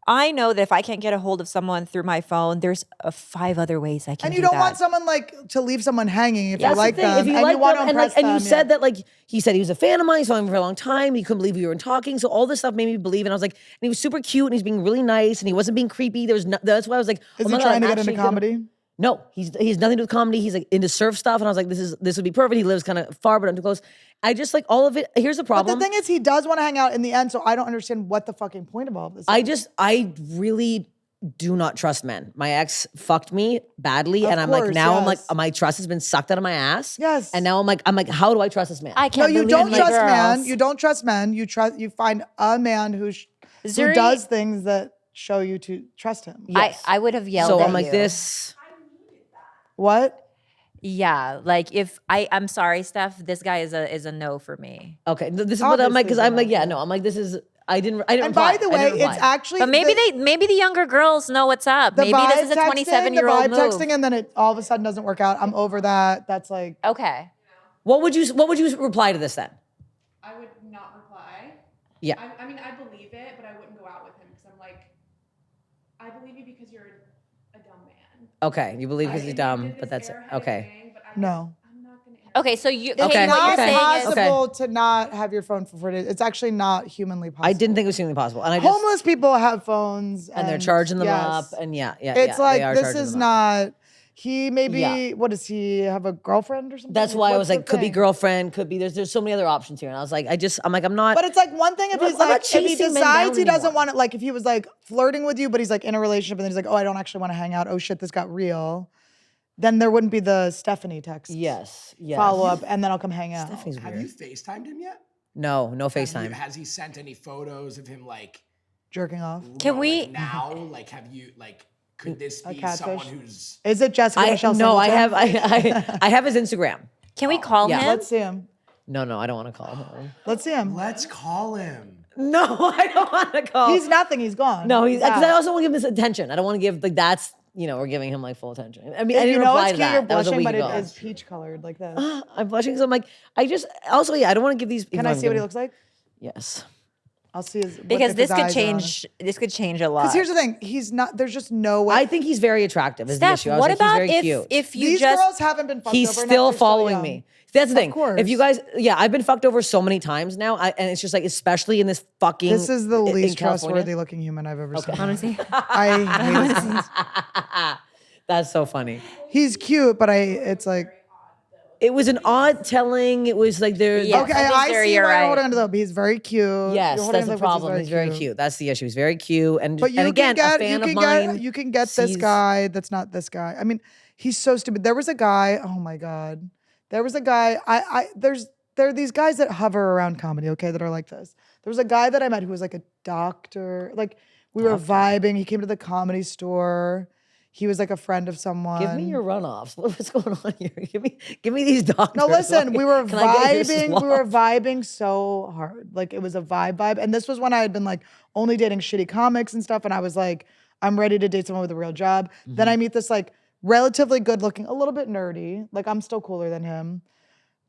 S2: I know that if I can't get a hold of someone through my phone, there's 5 other ways I can.
S1: And you
S2: do
S1: don't
S2: that.
S1: want someone like to leave someone hanging if
S3: That's
S1: you like
S3: the thing.
S1: them
S3: If you
S1: and
S3: like
S1: you want
S3: them,
S1: to
S3: and
S1: impress
S3: like, and you
S1: them,
S3: said
S1: yeah.
S3: that like he said he was a fan of mine, he's known him for a long time. He couldn't believe we were talking, so all this stuff made me believe. And I was like, and he was super cute, and he's being really nice, and he wasn't being creepy. That's why I was like,
S1: Is
S3: oh
S1: he
S3: my God,
S1: trying
S3: I'm
S1: to get
S3: actually
S1: into
S3: gonna-
S1: comedy?
S3: No, he's nothing to do with comedy. He's like into surf stuff, and I was like, this would be perfect. He lives kind of far, but I'm too close. I just like all of it. Here's the
S1: But
S3: problem.
S1: the thing is, he does want to hang out in the end, so I don't understand what the fucking point of all of this is.
S3: I really do not trust men. My ex fucked me badly,
S1: Of
S3: and I'm like,
S1: course,
S3: now I'm like,
S1: yes.
S3: my trust has been sucked out of my ass.
S1: Yes.
S3: And now I'm like, how do I trust this man?
S2: I
S1: No,
S2: can't
S1: you
S2: believe
S1: don't
S2: my
S1: trust
S2: girls.
S1: men. You don't trust men. You find a man who
S2: Zuri-
S1: does things that show you to trust him.
S3: Yes.
S2: I would have yelled
S3: So
S2: at
S3: I'm like,
S2: you.
S3: this.
S1: What?
S2: Yeah, like if I'm sorry, Steph, this guy is a no for me.
S3: Okay, this is what I'm like, because
S1: Obviously
S3: I'm like,
S1: not.
S3: yeah, no, I'm like, this is. I didn't.
S1: And by
S3: reply.
S1: the
S3: I
S1: way,
S3: didn't reply.
S1: it's actually
S2: But maybe the younger girls know what's up.
S1: the
S2: Maybe this is a
S1: vibe texting,
S2: 27-year-old
S1: the vibe
S2: move.
S1: texting, and then it all of a sudden doesn't work out. I'm over that. That's like
S2: Okay.
S3: What would you reply to this then?
S7: I would not reply.
S3: Yeah.
S7: I mean, I believe it, but I wouldn't go out with him because I'm like, I believe you because you're a dumb man.
S3: Okay, you believe because
S7: If
S3: he's
S7: you
S3: dumb,
S7: did
S3: but
S7: this
S3: that's
S7: airheaded
S3: okay.
S7: thing, but I'm
S1: no.
S7: I'm not gonna.
S2: Okay, so you
S1: It's
S2: okay, what
S1: not
S2: you're saying is
S1: possible to not have your phone for 4 days. It's actually not humanly possible.
S3: I didn't think it was humanly possible, and I just
S1: Homeless people have phones,
S3: and they're charging them
S1: yes.
S3: up, and yeah,
S1: It's
S3: they
S1: like
S3: are
S1: this
S3: charging
S1: is
S3: them up.
S1: not. He maybe
S3: Yeah.
S1: what does he have a girlfriend or something?
S3: That's why I was
S1: What's the
S3: like, could be
S1: thing?
S3: girlfriend, could be. There's so many other options here, and I was like, I'm not.
S1: But it's like one thing if
S3: I'm
S1: he's
S3: not
S1: like, if he
S3: chasing men
S1: decides
S3: down
S1: he doesn't
S3: anymore.
S1: want it, like if he was like flirting with you, but he's like in a relationship and then he's like, oh, I don't actually want to hang out. Oh shit, this got real. then there wouldn't be the Stephanie text.
S3: Yes.
S1: Follow up, and then I'll come hang out.
S3: Stephanie's
S5: Have
S3: weird.
S5: you FaceTimed him yet?
S3: No
S5: Have you-
S3: FaceTime.
S5: Has he sent any photos of him like
S1: Jerking off.
S2: Can
S5: no,
S2: we-
S5: like, now? Like, have you like? Could this be
S1: catfish?
S5: someone who's?
S1: Is it Jessica Michelle?
S3: No, I
S1: Singleton?
S3: have I have his Instagram.
S2: Can we call
S3: yeah.
S2: him?
S1: Let's see him.
S3: No, I don't want to call him.
S1: Let's see him.
S5: Let's call him.
S3: No, I don't want to call.
S1: He's nothing. He's gone.
S3: No, he's because
S1: out.
S3: I also want to give him this attention. I don't want to give like that's we're giving him like full attention. I mean, I
S1: You
S3: didn't
S1: know
S3: reply
S1: it's
S3: to
S1: cute.
S3: that.
S1: You're
S3: That was a
S1: blushing,
S3: week
S1: but
S3: ago.
S1: it is peach colored like this.
S3: I'm blushing because I'm like I just also I don't want to give these.
S1: Can I see what he looks like?
S3: Yes.
S1: I'll see his.
S2: Because this could change. This could change a lot.
S1: Because here's the thing. He's not. There's just no way.
S3: I think he's very attractive. Is the
S2: Steph,
S3: issue. I was
S2: what
S3: like,
S2: about
S3: he's very cute.
S2: if you
S1: These
S2: just
S1: girls haven't been fucked
S3: He's
S1: over enough.
S3: still
S1: They're so
S3: following
S1: young.
S3: me. That's the thing.
S1: course.
S3: If you guys, I've been fucked over so many times now, and it's just like, especially in this fucking.
S1: This is the
S3: in
S1: least
S3: California.
S1: trustworthy looking human I've ever seen.
S2: honestly,
S1: I hate his guts.
S3: That's so funny.
S1: He's cute, but it's like.
S3: It was an odd telling. It was like there.
S2: Yeah.
S1: Okay,
S2: I think
S1: I
S2: there
S1: see
S2: you're
S1: why you're
S2: right.
S1: holding onto the. He's very cute.
S3: Yes,
S1: You're holding
S3: that's the
S1: onto
S3: problem. He's very cute. That's the issue. He's very cute, and
S1: But you
S3: and again,
S1: can get,
S3: a fan
S1: you
S3: of
S1: can
S3: mine.
S1: get, you can get this
S3: sees-
S1: guy that's not this guy. I mean, he's so stupid. There was a guy. Oh my god, there was a guy. There are these guys that hover around comedy. Okay, that are like this. There was a guy that I met who was like a doctor. Like we were vibing. He came to the Comedy Store. He was like a friend of someone.
S3: Give me your runoffs. What's going on here? Give me these doctors.
S1: No, listen, we were
S3: Can I get your
S1: vibing. We were
S3: slop?
S1: vibing so hard. Like it was a vibe. And this was when I had been like only dating shitty comics and stuff. And I was like, I'm ready to date someone with a real job. Then I meet this like relatively good looking, a little bit nerdy. Like I'm still cooler than him.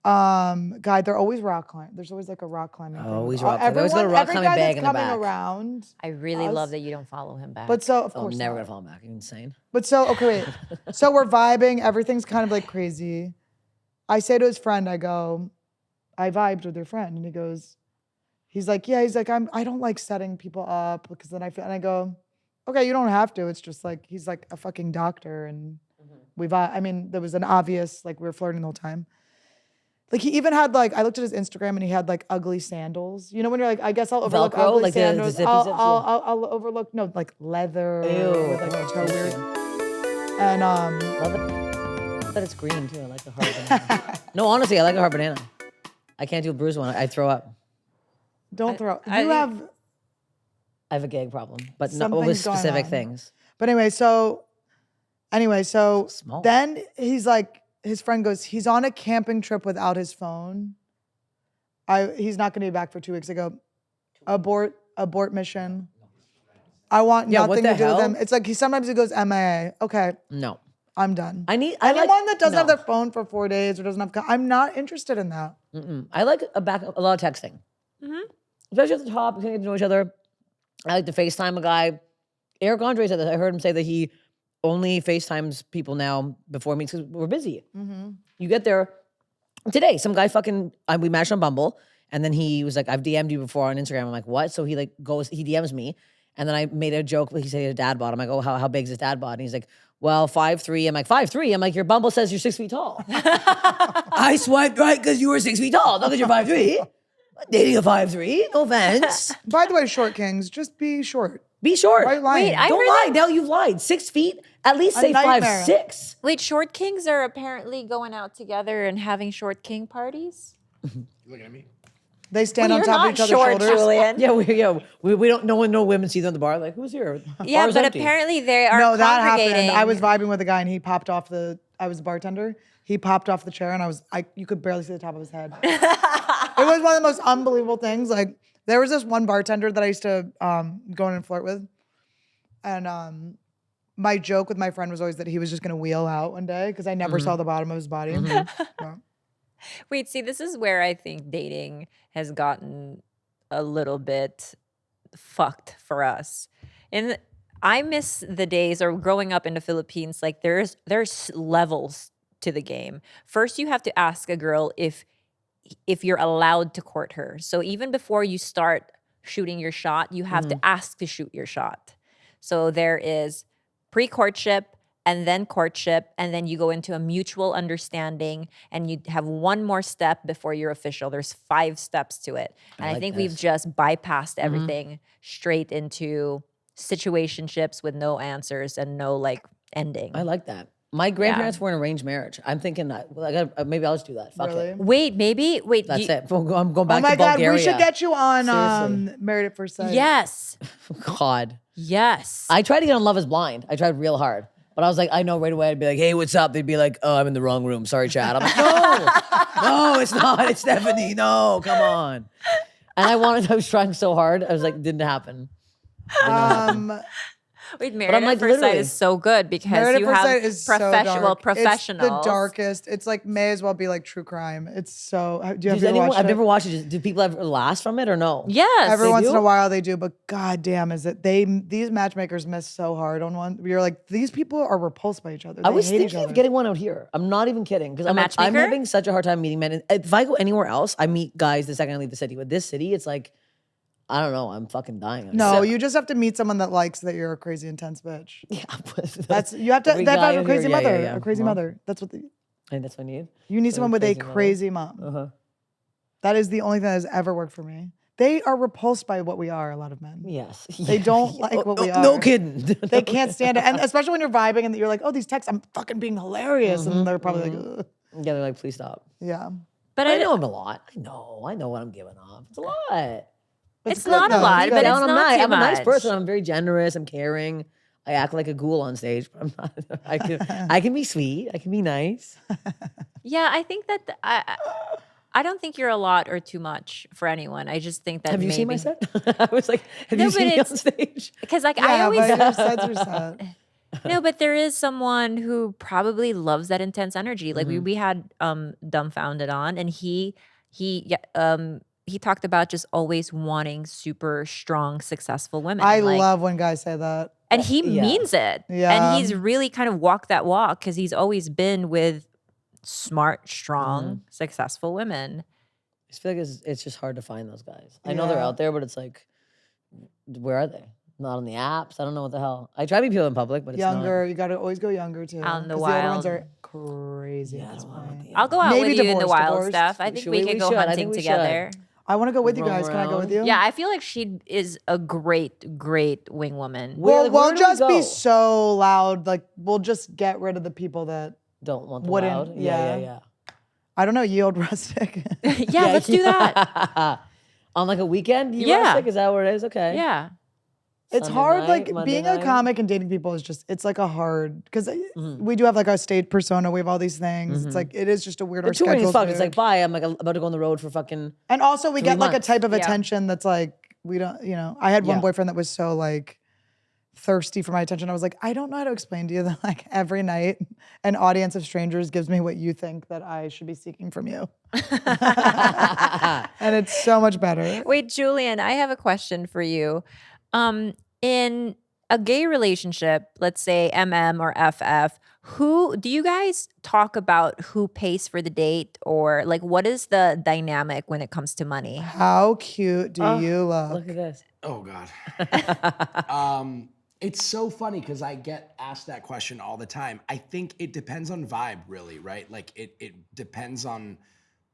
S1: Guy, they're always rock climbing. There's always like a rock climbing thing.
S3: Always rock climbing. They always got a
S1: Everyone-
S3: rock
S1: every
S3: climbing
S1: guy
S3: bag
S1: that's
S3: in the
S1: coming
S3: back.
S1: around.
S2: I really
S1: us.
S2: love that you don't follow him back.
S1: But so of
S3: I'm
S1: course
S3: never
S1: not.
S3: gonna fall back. Are you insane?
S1: But so, okay, wait. So we're vibing. Everything's kind of like crazy. I say to his friend, I go, I vibed with your friend. And he goes, he's like, I don't like setting people up because then I feel, and I go, okay, you don't have to. It's just like, he's like a fucking doctor. And I mean, there was an obvious, like we were flirting the whole time. Like he even had like, I looked at his Instagram and he had like ugly sandals. You know when you're like, I guess I'll overlook
S3: Velcro?
S1: ugly
S3: Like the
S1: sandals.
S3: zippy
S1: I'll,
S3: zips,
S1: I'll,
S3: yeah.
S1: I'll, I'll overlook, no, like leather.
S3: Ew.
S1: With like a toe weird.
S3: disgusting.
S1: And
S3: Love it. That it's green too. I like the hard banana. No, honestly, I like a hard banana. I can't do a bruised one. I throw up.
S1: don't throw.
S2: I
S1: You
S2: think-
S1: have.
S3: I have a gag problem, but not
S1: Something's
S3: with
S1: going
S3: specific
S1: on.
S3: things.
S1: But anyway, so
S3: Small.
S1: then he's like, his friend goes, he's on a camping trip without his phone. He's not going to be back for 2 weeks. I go, abort mission. I want
S3: Yeah, what
S1: nothing to
S3: the
S1: do with
S3: hell?
S1: him. It's like sometimes he goes MIA. Okay,
S3: No.
S1: I'm done.
S3: I
S1: Anyone that doesn't have
S3: no.
S1: their phone for 4 days or doesn't have, I'm not interested in that.
S3: I like a lot of texting. Especially at the top, we can get to know each other. I like to FaceTime a guy. Eric Andre said that. I heard him say that he only FaceTimes people now before meets because we're busy. You get there. Today, some guy we matched on Bumble, and then he was like, I've DM'd you before on Instagram. I'm like, what? So he he DMs me, and then I made a joke. He said he had a dad bod. I'm like, oh, how big is his dad bod? And he's like, well, 5'3". I'm like, 5'3"? I'm like, your Bumble says you're 6 feet tall. I swiped right because you were 6 feet tall, not because you're 5'3". Dating a 5'3", no offense.
S1: By the way, short kings, just be short.
S3: Be short.
S1: Why are you lying?
S2: Wait, I
S3: Don't
S2: heard
S3: lie.
S2: that-
S3: Now you've lied. 6 feet. At least
S1: A
S3: say
S1: nightmare.
S3: 5'6".
S2: Wait, short kings are apparently going out together and having short king parties?
S5: You looking at me?
S1: They stand
S2: Well,
S1: on
S2: you're
S1: top of
S2: not
S1: each other's
S2: short,
S1: shoulders.
S2: Julian.
S3: We don't. No women see them at the bar. Like, who's here?
S2: Yeah,
S3: Bar's
S2: but
S3: empty.
S2: apparently they are
S1: No, that
S2: congregating.
S1: happened. I was vibing with a guy and he popped off I was a bartender. He popped off the chair and you could barely see the top of his head. It was one of the most unbelievable things. Like there was this one bartender that I used to go in and flirt with. And my joke with my friend was always that he was just gonna wheel out one day because I never saw the bottom of his body. Yeah.
S2: Wait, see, this is where I think dating has gotten a little bit fucked for us. And I miss the days or growing up in the Philippines, like there's levels to the game. First, you have to ask a girl if you're allowed to court her. So even before you start shooting your shot, you have to ask to shoot your shot. So there is pre-courtship, and then courtship, and then you go into a mutual understanding, and you have one more step before you're official. There's 5 steps to it. And I
S3: like
S2: think
S3: this.
S2: we've just bypassed everything straight into situationships with no answers and no like ending.
S3: I like that. My grandparents were in arranged marriage. I'm thinking that maybe I'll just do that. Fuck
S1: Really?
S3: it.
S2: Wait,
S3: That's it. I'm going back
S1: Oh my
S3: to
S1: God,
S3: Bulgaria.
S1: we should get you on
S3: Seriously.
S1: Married at First Sight.
S2: Yes.
S3: God.
S2: Yes.
S3: I tried to get on Love is Blind. I tried real hard. But I was like, I know right away. I'd be like, hey, what's up? They'd be like, oh, I'm in the wrong room. Sorry, Chad. I'm like, no, it's not. It's Stephanie. No, come on. And I was trying so hard. I was like, didn't happen.
S2: Wait, Married
S3: I'm
S2: at
S3: like,
S2: First Sight
S3: literally-
S2: is so good because
S1: Married at
S2: you
S1: First
S2: have
S1: Sight is so dark.
S2: professionals.
S1: It's the darkest. It's like may as well be like true crime. It's so. Do you
S3: Does
S1: ever
S3: anyone?
S1: watch
S3: I've
S1: it?
S3: never watched it. Do people ever last from it or no?
S2: Yes.
S1: Every
S3: They
S1: once in
S3: do?
S1: a while they do, but goddamn, is it these matchmakers miss so hard on one. You're like, these people are repulsed by each other.
S3: I
S1: They
S3: was
S1: hate each
S3: thinking
S1: other.
S3: of getting one out here. I'm not even kidding because I'm
S2: matchmaker?
S3: having such a hard time meeting men. And if I go anywhere else, I meet guys the second I leave the city. With this city, it's like, I don't know. I'm fucking dying.
S1: No, you just have to meet someone that likes that you're a crazy intense bitch.
S3: Yeah,
S1: That's you have to.
S3: every
S1: They have
S3: guy
S1: a
S3: out
S1: crazy
S3: here, yeah,
S1: mother.
S3: yeah, yeah.
S1: A crazy
S3: Well,
S1: mother. That's what
S3: I think that's what I need.
S1: you need.
S3: So
S1: Someone with a
S3: crazy mother.
S1: crazy mom. That is the only thing that has ever worked for me. They are repulsed by what we are. A lot of men.
S3: Yes.
S1: They don't like what we are.
S3: No kidding.
S1: They can't stand it, and especially when you're vibing and you're like, "Oh, these texts, I'm fucking being hilarious," and they're probably like, ugh.
S3: Yeah, they're like, please stop.
S1: "Yeah."
S2: But
S3: I know I'm a lot. I know what I'm giving off. It's a lot.
S2: it's
S1: good,
S2: not a
S1: though.
S2: lot,
S1: It's
S2: but
S1: good.
S2: it's
S3: I'm
S2: not
S3: nice.
S2: too
S3: I'm a nice
S2: much.
S3: person. I'm very generous. I'm caring. I act like a ghoul on stage, but I'm not. I can be sweet. I can be nice.
S2: Yeah, I think that I don't think you're a lot or too much for anyone. I just think that
S3: Have you
S2: maybe
S3: seen my set? I was like, have
S2: No,
S3: you
S2: but
S3: seen me on
S2: it's-
S3: stage?
S2: because like I
S1: Yeah,
S2: always
S1: but your sets are set.
S2: no, but there is someone who probably loves that intense energy. Like we had Dumbfounded on, and he talked about just always wanting super strong, successful women.
S1: I
S2: like,
S1: love when guys say that.
S2: and he
S3: Yeah.
S2: means it.
S1: Yeah.
S2: And he's really kind of walked that walk because he's always been with smart, strong, successful women.
S3: I just feel like it's just hard to find those guys. I know they're
S1: Yeah.
S3: out there, but it's like, where are they? Not on the apps. I don't know what the hell. I try to meet people in public, but it's
S1: Younger, you got to always go younger too.
S2: Out in the
S1: 'cause older ones
S2: wild.
S1: are crazy.
S3: not.
S1: at this point.
S2: I'll go out
S1: Maybe
S2: with you in the
S1: divorced,
S2: wild
S1: divorced.
S2: stuff. I think
S3: Should
S2: we
S3: we?
S2: could
S3: We
S2: go
S3: should. I
S2: hunting
S3: think we
S2: together.
S1: I want to go with you
S3: Roam
S1: guys. Can I go with you?
S3: around.
S2: Yeah, I feel like she is a great, great wing woman.
S3: Where-
S1: Well,
S3: where
S1: we'll
S3: do we
S1: just be
S3: go?
S1: so loud. Like we'll just get rid of the people that
S3: Don't want the
S1: Wouldn't-
S3: loud.
S1: yeah.
S3: Yeah.
S1: I don't know. Yield rustic.
S2: Yeah, let's do that.
S3: On like a weekend? You
S2: Yeah.
S3: rustic? Is that what it is? Okay.
S2: Yeah.
S1: It's
S3: Sunday
S1: hard.
S3: night,
S1: Like
S3: Monday
S1: being
S3: night?
S1: a comic and dating people is just. It's like a hard because we do have like our stage persona. We have all these things. It's like it is just a weird. Our
S3: But touring is
S1: schedule's
S3: fuck. It's
S1: weird.
S3: like, bye. I'm like about to go on the road for fucking.
S1: And also, we get like a
S3: months.
S1: type of
S2: Yeah.
S1: attention that's like we don't. You know, I had one
S3: Yeah.
S1: boyfriend that was so like thirsty for my attention. I was like, I don't know how to explain to you that like every night an audience of strangers gives me what you think that I should be seeking from you, and it's so much better.
S2: Wait, Julien, I have a question for you. In a gay relationship, let's say MM or FF, who do you guys talk about who pays for the date, or like what is the dynamic when it comes to money?
S1: How cute do you look?
S3: Look at this.
S5: Oh God. It's so funny because I get asked that question all the time. I think it depends on vibe, really, right? Like it depends on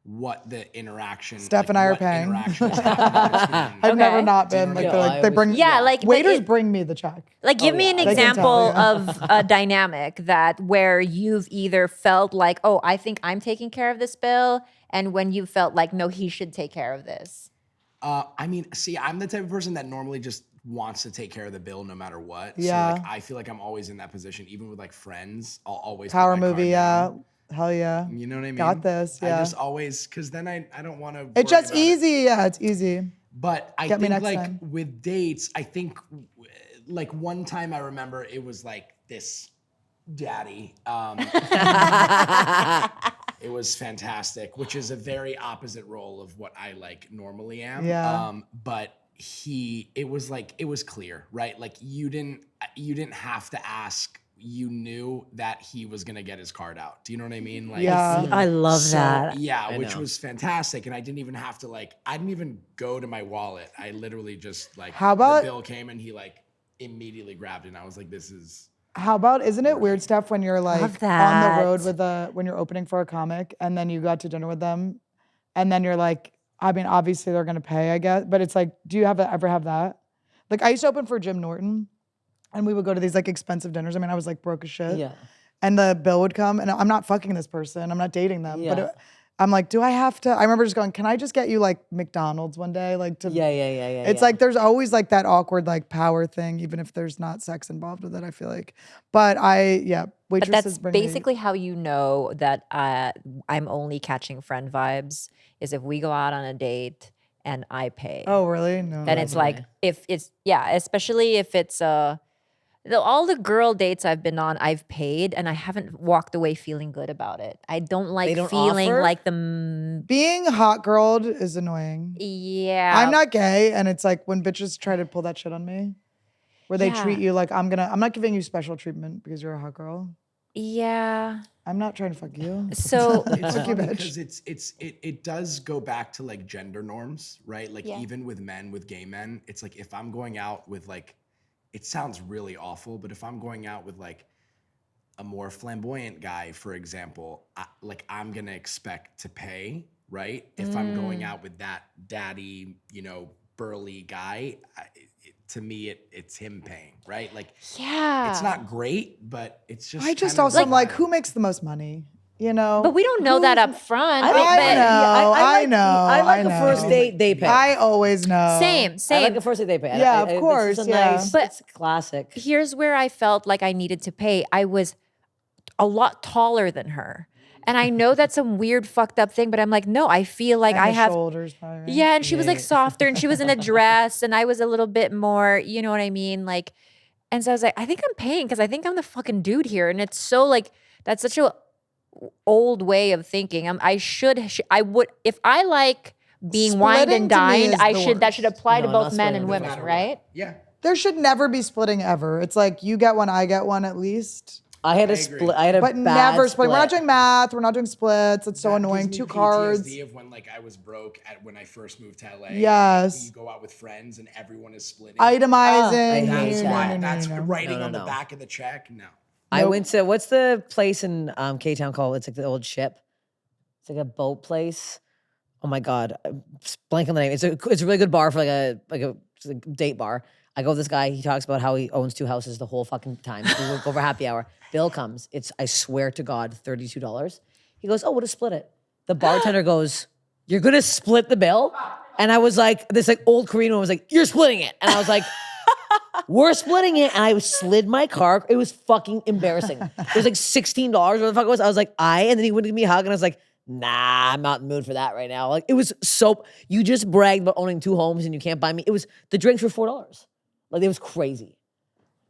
S5: what the interaction.
S1: Steph
S5: like,
S1: and I are
S5: what
S1: paying.
S5: interaction is happening between-
S1: I've never
S2: Okay.
S1: not
S5: Do you
S1: been
S5: know
S1: like
S5: what
S1: they're
S5: I
S1: like
S5: mean?
S1: they bring
S2: Yeah, like but
S1: waiters
S2: it-
S1: bring me the check.
S2: Like, give me an
S3: yeah.
S1: They can tell,
S2: example
S1: yeah.
S2: of a dynamic that where you've either felt like, oh, I think I'm taking care of this bill, and when you felt like, no, he should take care of this.
S5: I mean, see, I'm the type of person that normally just wants to take care of the bill no matter what.
S1: Yeah.
S5: So like, I feel like I'm always in that position, even with like friends. I'll always put
S1: Power
S5: my card
S1: movie, yeah.
S5: down.
S1: Hell yeah.
S5: You know what I mean?
S1: Got this,
S5: I
S1: yeah.
S5: just always, because then I don't want to.
S1: It's just easy, yeah, it's easy.
S5: But I
S1: Get me
S5: think
S1: next
S5: like
S1: time.
S5: with dates, I think like one time I remember it was like this daddy. It was fantastic, which is a very opposite role of what I like normally am.
S1: Yeah.
S5: But it was clear, right? Like you didn't have to ask. You knew that he was gonna get his card out. Do you know what I mean? Like,
S1: Yeah.
S2: I love
S5: so,
S2: that.
S5: Yeah, which
S3: know.
S5: was fantastic. And I didn't even have to I didn't even go to my wallet. I literally just
S1: How about-
S5: the bill came and he immediately grabbed it. And I was like, this is.
S1: How about, isn't it weird stuff when you're like
S2: Love
S1: on the road
S2: that.
S1: when you're opening for a comic and then you got to dinner with them and then you're like, I mean, obviously they're gonna pay, I guess, but it's like, do you ever have that? Like I used to open for Jim Norton and we would go to these like expensive dinners. I mean, I was like broke as shit.
S3: Yeah.
S1: and the bill would come, and I'm not fucking this person. I'm not dating them.
S3: Yeah.
S1: But I'm like, do I have to? I remember just going, can I just get you like McDonald's one day? Like to.
S3: Yeah.
S1: It's like there's always like that awkward like power thing, even if there's not sex involved with it. I feel like, but
S2: But
S1: waitresses
S2: that's
S1: bring me-
S2: basically how you know that I'm only catching friend vibes is if we go out on a date and I pay.
S1: Oh really? No.
S2: Then it's like if it's especially if it's all the girl dates I've been on, I've paid and I haven't walked away feeling good about it. I don't like
S3: don't
S2: feeling
S3: offer?
S2: like
S1: being hot girled is annoying.
S2: yeah.
S1: I'm not gay, and it's like when bitches try to pull that shit on me, where they treat you like I'm not giving you special treatment because you're a hot girl.
S2: Yeah.
S1: I'm not trying to fuck you.
S2: So
S5: It's
S1: Fuck you,
S5: funny
S1: bitch.
S5: because it does go back to like gender norms, right? Like
S2: Yeah.
S5: even with men, with gay men, it's like if I'm going out with like, it sounds really awful, but if I'm going out with like a more flamboyant guy, for example, I'm gonna expect to pay, right? If I'm going out with that daddy, burly guy, to me, it's him paying, right? Like,
S2: yeah.
S5: it's not great, but it's just.
S1: I just
S5: kind of
S1: also am like,
S5: vibe.
S1: who makes the most money? You know.
S2: But we don't know that up front.
S1: I know. I know.
S3: I like
S1: I
S3: a first
S1: know.
S3: date they pay.
S1: I always know.
S2: Same.
S3: I like a first date they pay.
S1: Yeah, of
S3: this is
S1: course,
S3: a
S1: yeah.
S3: nice,
S2: But-
S3: it's classic.
S2: Here's where I felt like I needed to pay. I was a lot taller than her. And I know that's some weird fucked up thing, but I'm like, no, I feel like
S1: And
S2: I
S1: the
S2: have
S1: shoulders, probably, right?
S2: Yeah, and she was like softer and she was in a dress and I was a little bit more, you know what I mean? Like, and so I was like, I think I'm paying because I think I'm the fucking dude here. And it's so like, that's such a old way of thinking. I would, if I like being wined
S1: Splitting
S2: and
S1: to me
S2: dined,
S1: is the
S2: that should
S1: worst.
S2: apply to
S3: No,
S2: both
S3: not
S2: men and
S3: splitting.
S2: women,
S5: matter what.
S2: right?
S5: Yeah.
S1: There should never be splitting ever. It's like you get one, I get one at least.
S3: I had a
S5: agree.
S3: split. I had a
S1: But
S3: bad
S1: never split. We're not
S3: split.
S1: doing math. We're not doing splits. It's so
S5: That
S1: annoying.
S5: gives me
S1: 2 cards.
S5: PTSD of when like I was broke when I first moved to LA.
S1: Yes.
S5: You go out with friends and everyone is splitting.
S1: Itemizing.
S3: I hate
S5: That's
S3: that.
S5: why.
S1: no,
S5: That's
S1: no.
S5: writing
S3: No,
S5: on the
S3: no.
S5: back of the check. No.
S3: I went to what's the place in K-Town called? It's like the old ship. It's like a boat place. Oh my god, I'm blanking on the name. It's a really good bar for like a date bar. I go with this guy. He talks about how he owns 2 houses the whole fucking time. We go over happy hour. Bill comes. It's I swear to God, $32. He goes, "Oh, we'll just split it." The bartender goes, "You're gonna split the bill?" And I was like, this like old Korean woman was like, "You're splitting it," and I was like. We're splitting it, and I slid my card. It was fucking embarrassing. It was like $16, whatever the fuck it was. I was like, and then he wouldn't give me a hug, and I was like, nah, I'm not in the mood for that right now. Like, it was so, you just bragged about owning 2 homes and you can't buy me. It was, the drinks were $4. Like, it was crazy.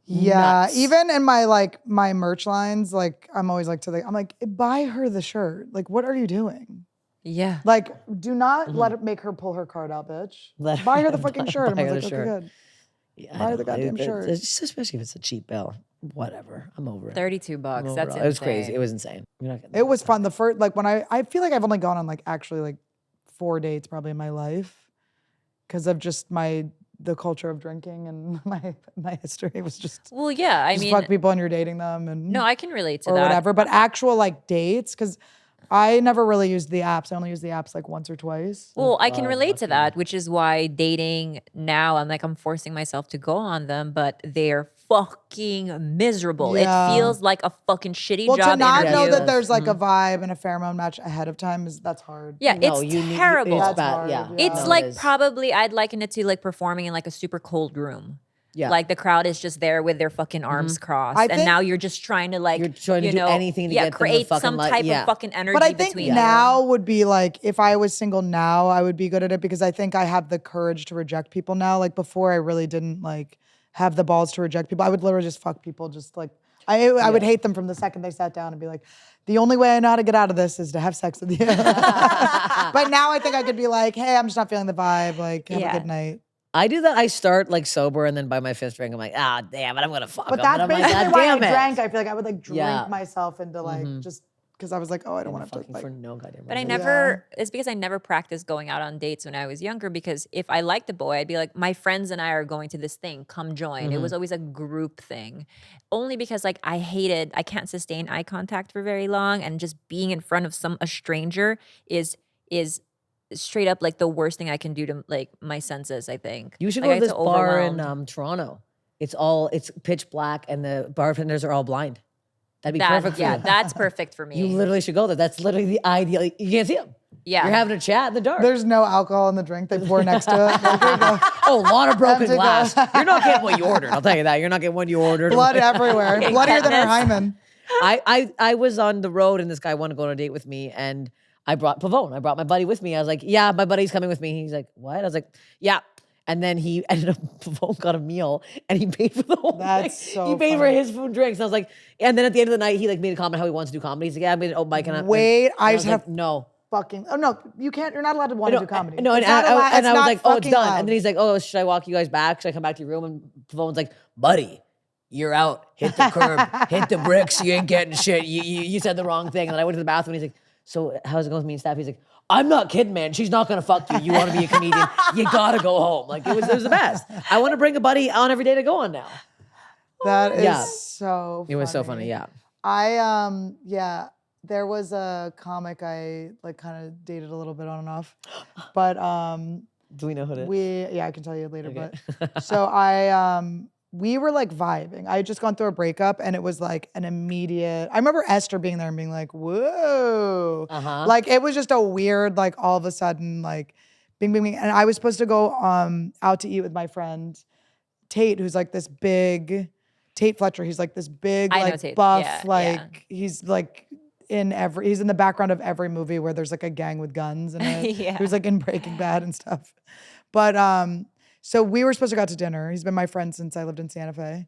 S1: Yeah,
S3: Nuts.
S1: even in my merch lines, like I'm always like I'm like, buy her the shirt. Like, what are you doing?
S2: Yeah.
S1: Like, do not let it make her pull her card out, bitch.
S3: Let
S1: buy her
S3: her-
S1: the fucking
S3: buy-
S1: shirt.
S3: buy
S1: And I
S3: her
S1: was
S3: the
S1: like, okay,
S3: shirt.
S1: good.
S3: Yeah,
S1: Buy the goddamn shirt.
S3: It's just, especially if it's a cheap bill. Whatever. I'm over it.
S2: $32.
S3: I'm over
S2: That's
S3: it. It was crazy.
S2: insane.
S3: It was insane. You're not getting
S1: It was fun. The first, like when I feel like I've only gone on like actually like 4 dates probably in my life because of just the culture of drinking and my history was just
S2: Well, yeah. I
S1: just
S2: mean,
S1: fuck people and you're dating them and
S2: no, I can relate to
S1: or
S2: that.
S1: whatever. But actual like dates, because I never really used the apps. I only used the apps like once or twice.
S2: Well, I can relate to that, which is why dating now, I'm forcing myself to go on them, but they're fucking miserable.
S1: Yeah.
S2: It feels like a fucking shitty
S1: Well,
S2: job
S1: to not
S2: interview.
S1: know that there's like a vibe and a pheromone match ahead of time that's hard.
S2: Yeah,
S3: No,
S2: it's
S3: you need-
S2: terrible.
S3: It's
S1: That's
S3: bad.
S1: hard,
S3: Yeah.
S1: yeah.
S2: It's
S3: No, it
S2: like
S3: is.
S2: probably I'd liken it to like performing in like a super cold room.
S3: Yeah.
S2: Like the crowd is just there with their fucking arms crossed,
S1: I
S2: and
S1: think-
S2: now you're just trying to like
S3: You're trying to
S2: you
S3: do
S2: know,
S3: anything to
S2: yeah,
S3: get them to
S2: create
S3: fucking
S2: some
S3: like-
S2: type
S3: yeah.
S2: of fucking energy
S1: But I think
S2: between them.
S1: now would be like if I was single now, I would be good at it because I think I have the courage to reject people now. Like before, I really didn't like have the balls to reject people. I would literally just fuck people. Just like I would hate them from the second they sat down and be like, the only way I know how to get out of this is to have sex with you. But now I think I could be like, hey, I'm just not feeling the vibe. Like, have
S2: Yeah.
S1: a good night.
S3: I do that. I start like sober, and then by my 5th drink, I'm like, damn it, I'm gonna fuck.
S1: But
S3: him.
S1: that's
S3: And I'm like,
S1: basically
S3: God
S1: why I
S3: damn it.
S1: drank. I feel like I would like drink
S3: Yeah.
S1: myself into like just because I was like, oh, I don't want to
S3: Fucking
S1: like.
S3: for no goddamn
S2: But I
S3: reason.
S2: never, it's because I never practiced going out on dates when I was younger because if I liked a boy, I'd be like, my friends and I are going to this thing, come join. It was always a group thing. Only because like I can't sustain eye contact for very long and just being in front of a stranger is straight up like the worst thing I can do to like my senses, I think.
S3: You should
S2: Like,
S3: go
S2: I
S3: to
S2: get
S3: this
S2: so
S3: bar in
S2: overwhelmed.
S3: Toronto. It's pitch black, and the bartenders are all blind. That'd be perfect for
S2: Yeah,
S3: you.
S2: that's perfect for me.
S3: You literally should go there. That's literally the ideal. You can't see them.
S2: Yeah.
S3: You're having a chat in the dark.
S1: There's no alcohol in the drink. They pour next to it. Like, here you go.
S3: Oh, a lot of broken
S1: Empty
S3: glass.
S1: glass.
S3: You're not getting what you ordered. I'll tell you that. You're not getting what you ordered.
S1: Blood everywhere. Bloodier than her
S2: Tetanus.
S1: hymen.
S3: I was on the road and this guy wanted to go on a date with me and I brought Pavone. I brought my buddy with me. I was like, yeah, my buddy's coming with me. He's like, what? I was like, yeah. And then he ended up, Pavone got a meal and he paid for the whole
S1: That's
S3: thing.
S1: so
S3: He paid for
S1: funny.
S3: his food and drinks. And I was like, and then at the end of the night, he like made a comment how he wants to do comedy. He's like, yeah, I made an open mic. And
S1: Wait, I
S3: was
S1: just
S3: like,
S1: have
S3: no.
S1: fucking. Oh no, you can't. You're not allowed to want to do comedy.
S3: No, and,
S1: It's not
S3: I,
S1: allowed-
S3: and I was
S1: not
S3: like, oh, it's
S1: fucking
S3: done.
S1: allowed.
S3: And then he's like, oh, should I walk you guys back? Should I come back to your room? And Pavone's like, buddy, you're out. Hit the curb. Hit the bricks. You ain't getting shit. You said the wrong thing. And then I went to the bathroom and he's like, so how's it going with me and Steph? He's like, I'm not kidding, man. She's not gonna fuck you. You want to be a comedian? You gotta go home. Like it was the best. I want to bring a buddy on every day to go on now.
S1: That is
S3: Yeah.
S1: so.
S3: It was so funny. Yeah.
S1: Yeah. There was a comic I like kind of dated a little bit on and off, but
S3: Do we know who it is?
S1: I can tell you later.
S3: Okay.
S1: But so we were like vibing. I had just gone through a breakup and it was like an immediate. I remember Esther being there and being like, "Whoa!"
S3: Uh-huh.
S1: Like it was just a weird, like all of a sudden, like, bing, bing, bing. And I was supposed to go out to eat with my friend Tate, who's like this big Tate Fletcher. He's like this big,
S2: I know
S1: like
S2: Tate.
S1: buff,
S2: Yeah,
S1: like he's like he's in the background of every movie where there's like a gang with guns in it.
S2: Yeah.
S1: He was like in Breaking Bad and stuff. But so we were supposed to go out to dinner. He's been my friend since I lived in Santa Fe.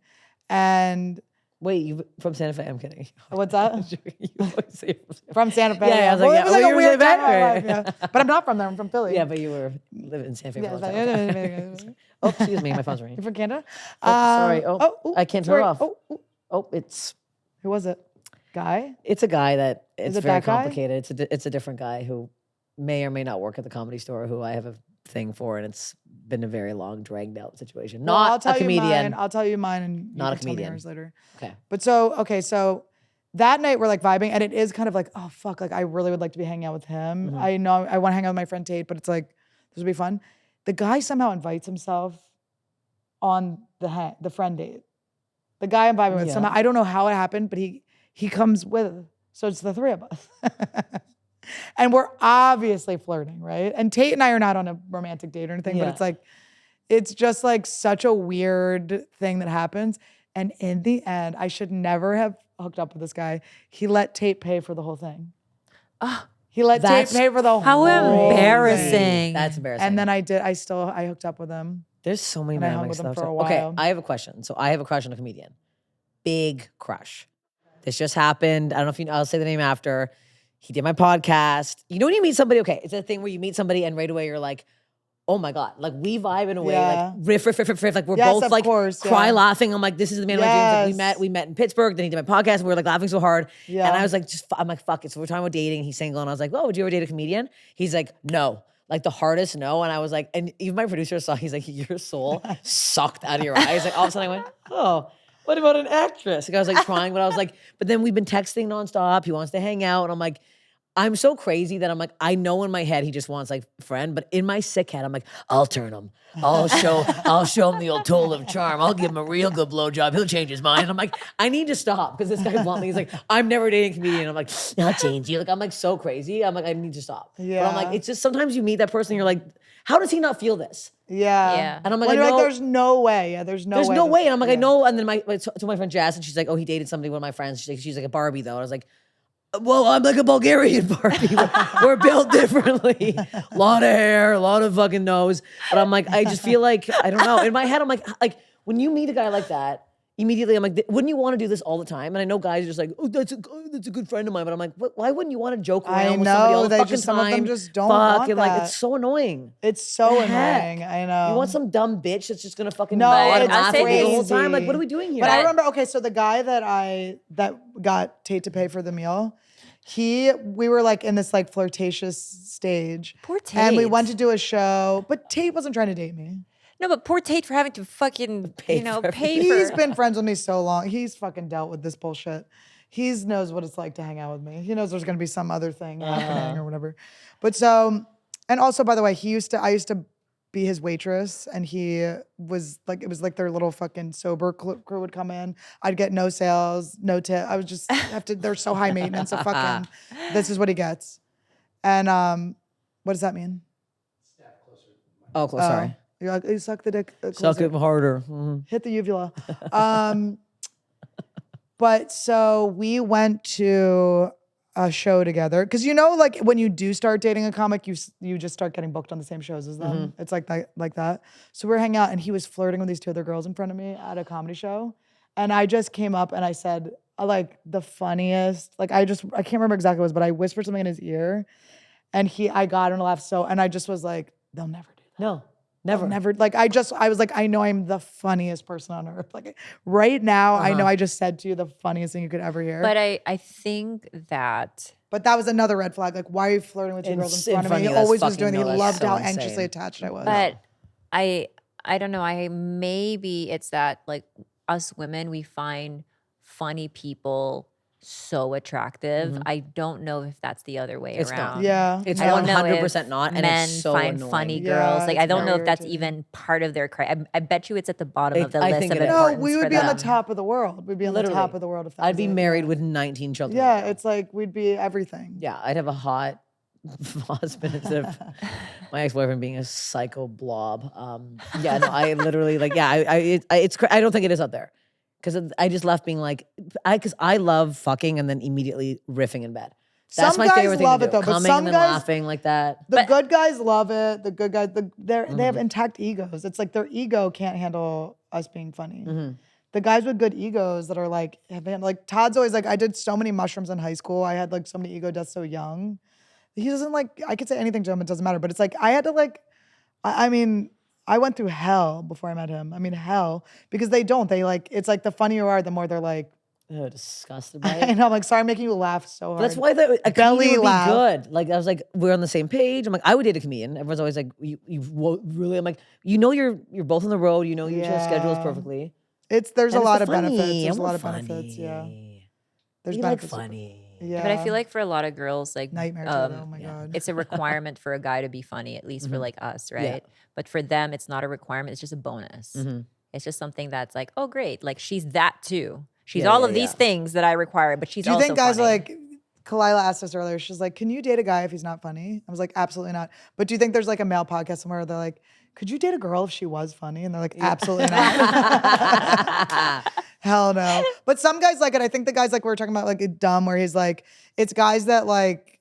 S1: And
S3: Wait, you from Santa Fe? I'm kidding.
S1: what's that?
S3: You always say
S1: From Santa Fe.
S3: Yeah, I was like,
S1: Well,
S3: yeah.
S1: it was like
S3: Oh,
S1: a
S3: you were
S1: weird
S3: Santa
S1: time in my
S3: Fe?
S1: life, yeah. But I'm not from there. I'm from Philly.
S3: Yeah, but you were living in Santa Fe
S1: Yeah,
S3: for a
S1: it's
S3: long
S1: fine.
S3: time. Oh, excuse me, my phone's ringing.
S1: You're from Canada?
S3: Oh, sorry.
S1: ooh,
S3: I can't turn it
S1: sorry.
S3: off.
S1: Oh,
S3: Oh, it's
S1: who was it? Guy?
S3: a guy that it's
S1: it
S3: very
S1: that guy?
S3: complicated. It's a different guy who may or may not work at the Comedy Store, who I have a thing for, and it's been a very long, dragged out situation.
S1: Well, I'll
S3: Not
S1: tell
S3: a comedian.
S1: You mine. I'll tell you mine and you
S3: Not a
S1: can tell me
S3: comedian.
S1: yours later.
S3: Okay.
S1: But so that night we're like vibing and it is kind of like, oh fuck, like I really would like to be hanging out with him.
S3: Mm-hmm.
S1: I know I want to hang out with my friend Tate, but it's like, this would be fun. The guy somehow invites himself on the friend date. The guy I'm vibing with
S3: Yeah.
S1: somehow, I don't know how it happened, but he comes with. So it's the three of us. And we're obviously flirting, right? And Tate and I are not on a romantic date or anything, but
S3: Yeah.
S1: it's like, it's just like such a weird thing that happens. And in the end, I should never have hooked up with this guy. He let Tate pay for the whole thing. He let Tate
S3: That's
S1: pay for the
S2: How
S1: whole thing.
S2: embarrassing.
S3: That's embarrassing.
S1: And then I hooked up with him.
S3: There's so many
S1: and I hung
S3: dynamics
S1: with him
S3: stuff.
S1: for a
S3: Okay,
S1: while.
S3: I have a question. So I have a crush on a comedian. Big crush. This just happened. I don't know if you know, I'll say the name after. He did my podcast. You know when you meet somebody, okay, it's a thing where you meet somebody and right away you're like, oh my God, like we vibe in a way,
S1: Yeah.
S3: like riff, like we're
S1: Yes,
S3: both
S1: of
S3: like
S1: course,
S3: cry
S1: yeah.
S3: laughing. I'm like, this is the man of my dreams. Like
S1: Yes.
S3: we met in Pittsburgh, then he did my podcast and we were like laughing so hard.
S1: Yeah.
S3: And I was like, I'm like, fuck it. So we're talking about dating. He's single and I was like, well, would you ever date a comedian? He's like, no. Like the hardest no. And I was like, and even my producer saw, he's like, your soul sucked out of your eyes. Like all of a sudden I went, oh, what about an actress? Like I was like trying, but I was like, but then we've been texting nonstop. He wants to hang out. And I'm like, I'm so crazy that I'm like, I know in my head he just wants like friend, but in my sick head, I'm like, I'll turn him. I'll show him the old Tolev charm. I'll give him a real good blowjob. He'll change his mind. I'm like, I need to stop because this guy bluntly, he's like, I'm never dating a comedian. I'm like, I'll change you. Like, I'm like so crazy. I'm like, I need to stop. But I'm
S1: Yeah.
S3: like, it's just sometimes you meet that person and you're like, how does he not feel this?
S1: Yeah.
S2: Yeah.
S3: And I'm like,
S1: When
S3: I
S1: you're
S3: know,
S1: like, there's no way. Yeah, there's no way.
S3: there's no way. And I'm like, I
S1: Yeah.
S3: know. And then to my friend Jazz, and she's like, oh, he dated somebody, one of my friends. She's like a Barbie though. And I was like, well, I'm like a Bulgarian Barbie. We're built differently. A lot of hair, a lot of fucking nose. But I'm like, I just feel like, I don't know. In my head, I'm like when you meet a guy like that, immediately I'm like, wouldn't you want to do this all the time? And I know guys are just like, oh, that's a good friend of mine. But I'm like, why wouldn't you want to joke
S1: I
S3: around with somebody
S1: know,
S3: all the
S1: they
S3: fucking
S1: just-
S3: time?
S1: some of them just don't
S3: Fuck,
S1: want
S3: and like,
S1: that.
S3: it's so annoying.
S1: It's so
S3: The heck?
S1: annoying. I know.
S3: You want some dumb bitch that's just gonna fucking
S1: No,
S3: nod and
S1: it's
S3: laugh at you the whole
S1: crazy.
S3: time? Like, what are we doing here?
S1: But I remember, okay, so the guy that got Tate to pay for the meal, we were like in this like flirtatious stage.
S2: Poor Tate.
S1: And we went to do a show, but Tate wasn't trying to date me.
S2: No, but poor Tate for having to fucking,
S3: Pay for
S2: pay
S1: He's
S2: for.
S1: been friends with me so long. He's fucking dealt with this bullshit. He knows what it's like to hang out with me. He knows there's gonna be some other thing happening or whatever. But so, and also by the way, I used to be his waitress, and he was like, it was like their little fucking sober crew would come in. I'd get no sales, no tip. I would just have to. They're so high maintenance. So fucking, this is what he gets. And what does that mean?
S3: Oh, close. Sorry.
S1: You're like, you suck the dick.
S3: Suck
S1: closer.
S3: it harder. Mhm.
S1: Hit the uvula. But so we went to a show together because like when you do start dating a comic, you just start getting booked on the same shows as them. It's like that. So we're hanging out, and he was flirting with these two other girls in front of me at a comedy show, and I just came up and I said like the funniest. Like I can't remember exactly what it was, but I whispered something in his ear, and I got him to laugh and I just was like, they'll never do that.
S3: No, never.
S1: Never. Like I was like, I know I'm the funniest person on earth. Like right now, I know I just said to you the funniest thing you could ever hear.
S2: But I think that.
S1: But that was another red flag. Like, why are you flirting with two girls in front of me? He
S3: that's
S1: always was
S3: fucking-
S1: doing it. He
S3: no, that's
S1: loved
S3: so
S1: how
S3: insane.
S1: anxiously attached I was.
S2: But I don't know. Maybe it's that like us women, we find funny people so attractive. I don't know if that's the other way
S3: It's not.
S2: around.
S1: Yeah.
S3: It's
S2: I don't know
S3: 100%
S2: if
S3: not, and
S2: men
S3: it's so
S2: find
S3: annoying.
S2: funny
S1: Yeah,
S2: girls. Like I
S1: it's
S2: don't know
S1: very
S2: if that's
S1: irritating.
S2: even part of their criteria. I bet you it's at the bottom of the
S3: I
S2: list
S3: think
S2: of
S3: it is.
S2: importance
S1: No, we
S2: for
S1: would be on
S2: them.
S1: the top of the world. We'd be on the
S3: Literally.
S1: top of the world if that
S3: I'd
S1: was
S3: be
S1: it.
S3: married with 19 children.
S1: Yeah, it's like we'd be everything.
S3: Yeah, I'd have a hot husband instead of my ex-boyfriend being a psycho blob. Yeah, no, I literally like, yeah, I don't think it is out there. Because I just left being like, because I love fucking and then immediately riffing in bed. That's
S1: Some
S3: my
S1: guys
S3: favorite thing
S1: love
S3: to
S1: it,
S3: do.
S1: though, but
S3: Coming
S1: some
S3: and then
S1: guys-
S3: laughing like that.
S1: The good guys love it. The good guys, they have intact egos. It's like their ego can't handle us being funny. The guys with good egos that are like Todd's always like, I did so many mushrooms in high school. I had like so many ego deaths so young. He doesn't like, I could say anything to him, it doesn't matter. But it's like, I had to like, I mean, I went through hell before I met him. I mean, hell, because they like, it's like the funnier you are, the more they're like,
S3: Oh, disgusted by it.
S1: and I'm like, sorry, I'm making you laugh so hard.
S3: That's why a
S1: Belly
S3: comedian would
S1: laugh.
S3: be good. Like I was like, we're on the same page. I'm like, I would date a comedian. Everyone's always like, you really? I'm like, you're both on the road. You know your schedules
S1: Yeah.
S3: perfectly.
S1: There's a
S3: And
S1: lot
S3: it's
S1: of benefits.
S3: funny.
S1: There's
S3: I
S1: a lot
S3: want
S1: of benefits. Yeah.
S3: funny.
S1: There's
S3: You like
S1: benefits.
S3: funny.
S1: Yeah.
S2: But I feel like for a lot of girls, like
S1: Nightmare too, though. Oh my God.
S2: it's a requirement for a guy to be funny, at least for like us, right? But for them, it's not a requirement. It's just a bonus. It's just something that's like, oh, great. Like she's that too. She's all of these things that I require, but she's
S1: Do you
S2: also
S1: think guys
S2: funny.
S1: are like, Khalyla asked us earlier, she's like, can you date a guy if he's not funny? I was like, absolutely not. But do you think there's like a male podcast somewhere where they're like, could you date a girl if she was funny? And they're like, absolutely not. Hell no. But some guys like it. I think the guys like we were talking about like dumb where he's like, it's guys that like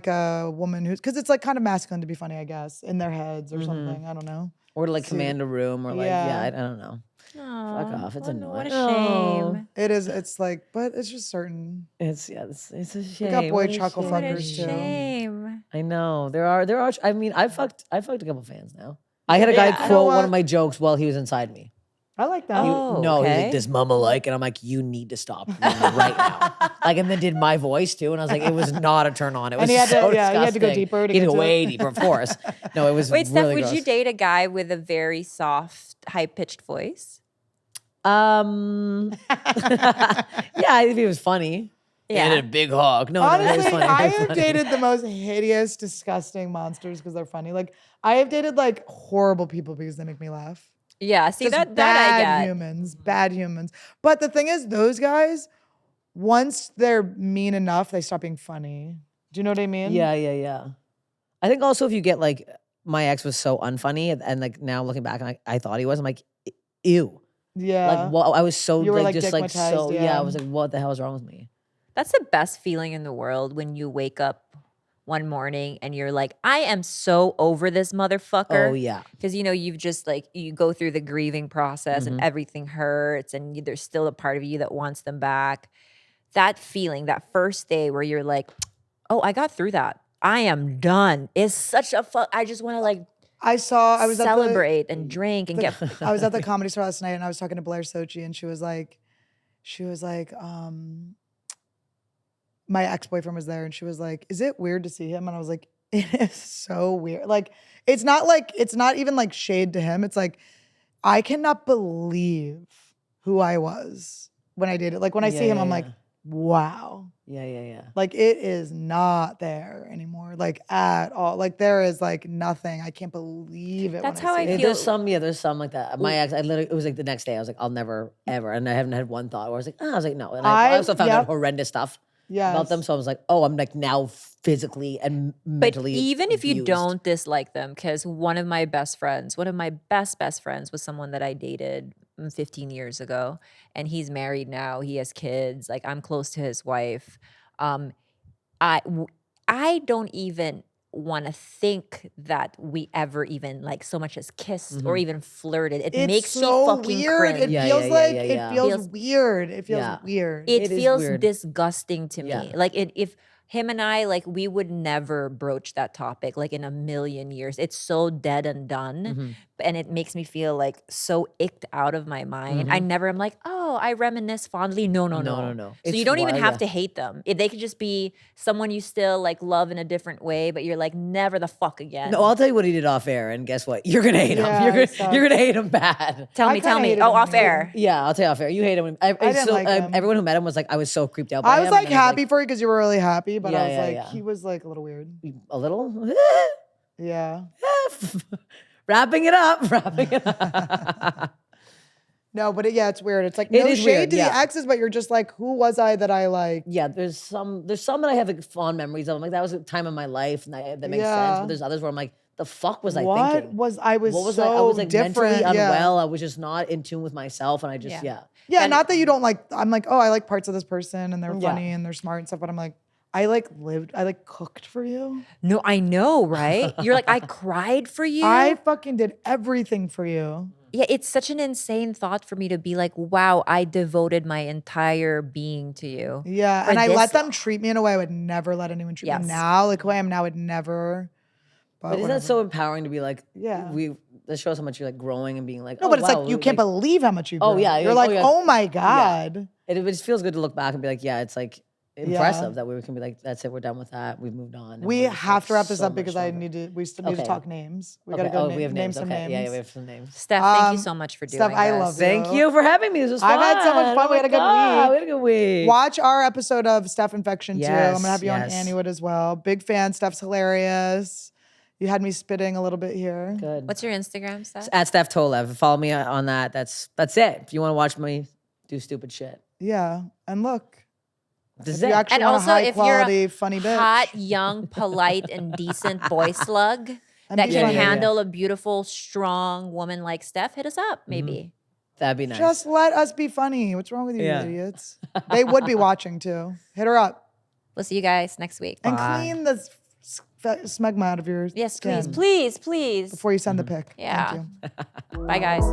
S1: a woman who's, because it's like kind of masculine to be funny, I guess, in their heads or something. I don't know.
S3: Or to like command a room or like,
S1: Yeah.
S3: I don't know.
S2: Aw,
S3: Fuck off. It's
S2: what
S3: annoying.
S2: a shame.
S1: It is, it's like, but it's just certain.
S3: It's a shame.
S1: We got boy
S3: What a
S1: chuckle
S3: shame.
S2: What a
S1: fuckers too.
S2: shame.
S3: I know. There are I mean, I fucked a couple fans now. I had a guy
S1: Yeah, you know
S3: quote one
S1: what?
S3: of my jokes while he was inside me.
S1: I like that.
S2: Oh,
S3: No, he's
S2: okay.
S3: like, this mama like, and I'm like, you need to stop right now. Like, and then did my voice too, and I was like, it was not a turn on. It was
S1: And he had to-
S3: so
S1: yeah, he had to go
S3: disgusting.
S1: deeper to
S3: He had
S1: get
S3: to
S1: to
S3: go
S1: it.
S3: way deeper, of course. No, it was
S2: Wait, Steph,
S3: really
S2: would
S3: gross.
S2: you date a guy with a very soft, high-pitched voice?
S3: Yeah, if he was funny.
S2: Yeah.
S3: And a big hog. No, it was
S1: Honestly,
S3: funny.
S1: I
S3: It was
S1: have
S3: funny.
S1: dated the most hideous, disgusting monsters because they're funny. Like I have dated like horrible people because they make me laugh.
S2: Yeah, see,
S1: Just
S2: that I
S1: bad
S2: get.
S1: humans, bad humans. But the thing is, those guys, once they're mean enough, they stop being funny. Do you know what I mean?
S3: Yeah. I think also if you get like, my ex was so unfunny, and like now looking back, I thought he was. I'm like, ew.
S1: Yeah.
S3: Like, well, I was so
S1: You were, like,
S3: just like so.
S1: dickmatized,
S3: Yeah,
S1: yeah.
S3: I was like, what the hell is wrong with me?
S2: That's the best feeling in the world when you wake up one morning and you're like, I am so over this motherfucker.
S3: Oh yeah.
S2: Because, you've just like, you go through the grieving process and everything hurts and there's still a part of you that wants them back. That feeling, that first day where you're like, oh, I got through that. I am done. It's such a I just want to like
S1: I was
S2: celebrate and drink and get.
S1: I was at the Comedy Store last night and I was talking to Blair Sochi and she was like, my ex-boyfriend was there and she was like, is it weird to see him? And I was like, it is so weird. Like, it's not even like shade to him. It's like, I cannot believe who I was when I did it. Like when I see him, I'm like, wow.
S3: Yeah.
S1: Like it is not there anymore, like at all. Like there is like nothing. I can't believe it.
S2: That's
S1: when
S2: how
S1: see
S2: I
S1: it.
S2: feel.
S3: There's some like that. My ex, I literally, it was like the next day, I was like, I'll never, ever. And I haven't had one thought where I was like, I was like, no. And I also found out horrendous stuff about them.
S1: Yes.
S3: So I was like, oh, I'm like now physically and
S2: But
S3: mentally
S2: even if you
S3: abused.
S2: don't dislike them, because one of my best friends, one of my best friends was someone that I dated 15 years ago, and he's married now. He has kids. Like I'm close to his wife. Um, I don't even want to think that we ever even like so much as kissed or even flirted. It
S1: It's
S2: makes
S1: so
S2: me fucking
S1: weird.
S2: cringe.
S1: It feels like
S3: yeah.
S1: it feels weird. It feels
S3: Yeah.
S1: weird.
S2: It
S3: It is
S2: feels
S3: weird.
S2: disgusting to me.
S3: Yeah.
S2: Like if him and I, like we would never broach that topic like in a million years. It's so dead and done. And it makes me feel like so icked out of my mind. I never am like, oh, I reminisce fondly. No.
S3: No.
S2: So
S3: It's
S2: you don't even
S3: wild,
S2: have
S3: yeah.
S2: to hate them. They could just be someone you still like love in a different way, but you're like, never the fuck again.
S3: No, I'll tell you what he did off air, and guess what? You're gonna hate
S1: Yeah,
S3: him.
S1: it sucks.
S3: You're gonna hate him bad.
S2: Tell
S1: I
S2: me.
S1: kinda hated
S2: Oh,
S1: him
S2: off
S1: anyway.
S2: air.
S3: Yeah, I'll tell you off air. You hate him.
S1: I didn't like him.
S3: Everyone who met him was like, I was so creeped out by
S1: I was
S3: him.
S1: like
S3: and I was
S1: happy for you because you were really happy, but I was
S3: Yeah,
S1: like,
S3: yeah.
S1: he was like a little weird.
S3: a little.
S1: Yeah.
S3: Wrapping it up.
S1: No, but it's weird. It's like
S3: It
S1: no
S3: is
S1: shade
S3: weird,
S1: to the
S3: yeah.
S1: exes, but you're just like, who was I that I like?
S3: Yeah, there's some that I have like fond memories of. I'm like, that was a time in my life, and that makes sense.
S1: Yeah.
S3: But there's others where I'm like, the fuck was I
S1: What
S3: thinking?
S1: was I was
S3: What was
S1: so
S3: I was like
S1: different.
S3: mentally
S1: Yeah.
S3: unwell. I was just not in tune with myself, and I just
S2: Yeah.
S1: Yeah,
S2: And-
S1: not that you don't like. I'm like, oh, I like parts of this person, and they're
S3: Yeah.
S1: funny and they're smart and stuff. But I'm like, I like cooked for you.
S2: No, I know, right? You're like, I cried for you.
S1: I fucking did everything for you.
S2: Yeah, it's such an insane thought for me to be like, wow, I devoted my entire being to you.
S1: Yeah,
S2: For
S1: and I
S2: this
S1: let them treat me in a way I would never let anyone treat
S2: Yes.
S1: me now. Like who I am now would never.
S3: But isn't
S1: whatever.
S3: that so empowering to be like,
S1: Yeah.
S3: that shows how much you're like growing and being like,
S1: No,
S3: oh,
S1: but it's
S3: wow,
S1: like you can't believe how much you.
S3: Oh,
S1: grew.
S3: yeah,
S1: You're
S3: oh,
S1: like,
S3: yeah.
S1: oh my god.
S3: it just feels good to look back and be like, yeah, it's like impressive that we can be like, that's it, we're done with that, we've moved on. and
S1: We
S3: we're just,
S1: have
S3: like,
S1: to wrap this
S3: so
S1: up because
S3: much
S1: I
S3: stronger.
S1: we still need to
S3: Okay.
S1: talk names. We
S3: Okay.
S1: gotta go
S3: we have
S1: name
S3: names.
S1: some
S3: Okay.
S1: names.
S3: Yeah, we have some names.
S2: Steph, thank you so much for doing
S1: Steph, I
S2: this.
S1: love you.
S3: Thank you for having me. This was fun.
S1: I've had so much fun.
S3: Oh
S1: We had
S3: my
S1: a good
S3: God,
S1: week.
S3: We had a good week.
S1: Watch our episode of Steph Infection too. I'm gonna have you
S3: Yes,
S1: on
S3: yes.
S1: Anniewood as well. Big fan. Steph's hilarious. You had me spitting a little bit here.
S3: Good.
S2: What's your Instagram, Steph?
S3: At Steph Tolev. Follow me on that. That's it. If you want to watch me do stupid shit,
S1: Yeah, and look,
S3: this is
S1: if you
S3: it.
S1: actually
S2: And
S1: want
S2: also,
S1: a high
S2: if you're
S1: quality,
S2: a
S1: funny bitch,
S2: hot, young, polite, and decent boy slug
S1: And
S2: that
S1: be
S2: can
S1: funny.
S2: handle a beautiful, strong woman like Steph, hit us up, maybe.
S3: That'd be nice.
S1: just let us be funny. What's wrong with you,
S3: Yeah.
S1: idiots? They would be watching too. Hit her up
S2: We'll see you guys next week.
S1: and
S3: Bye.
S1: clean the smegma out of your
S2: Yes,
S1: skin
S2: please, please, please.
S1: before you send the pic.
S2: Yeah.
S1: Thank you.
S2: Bye, guys.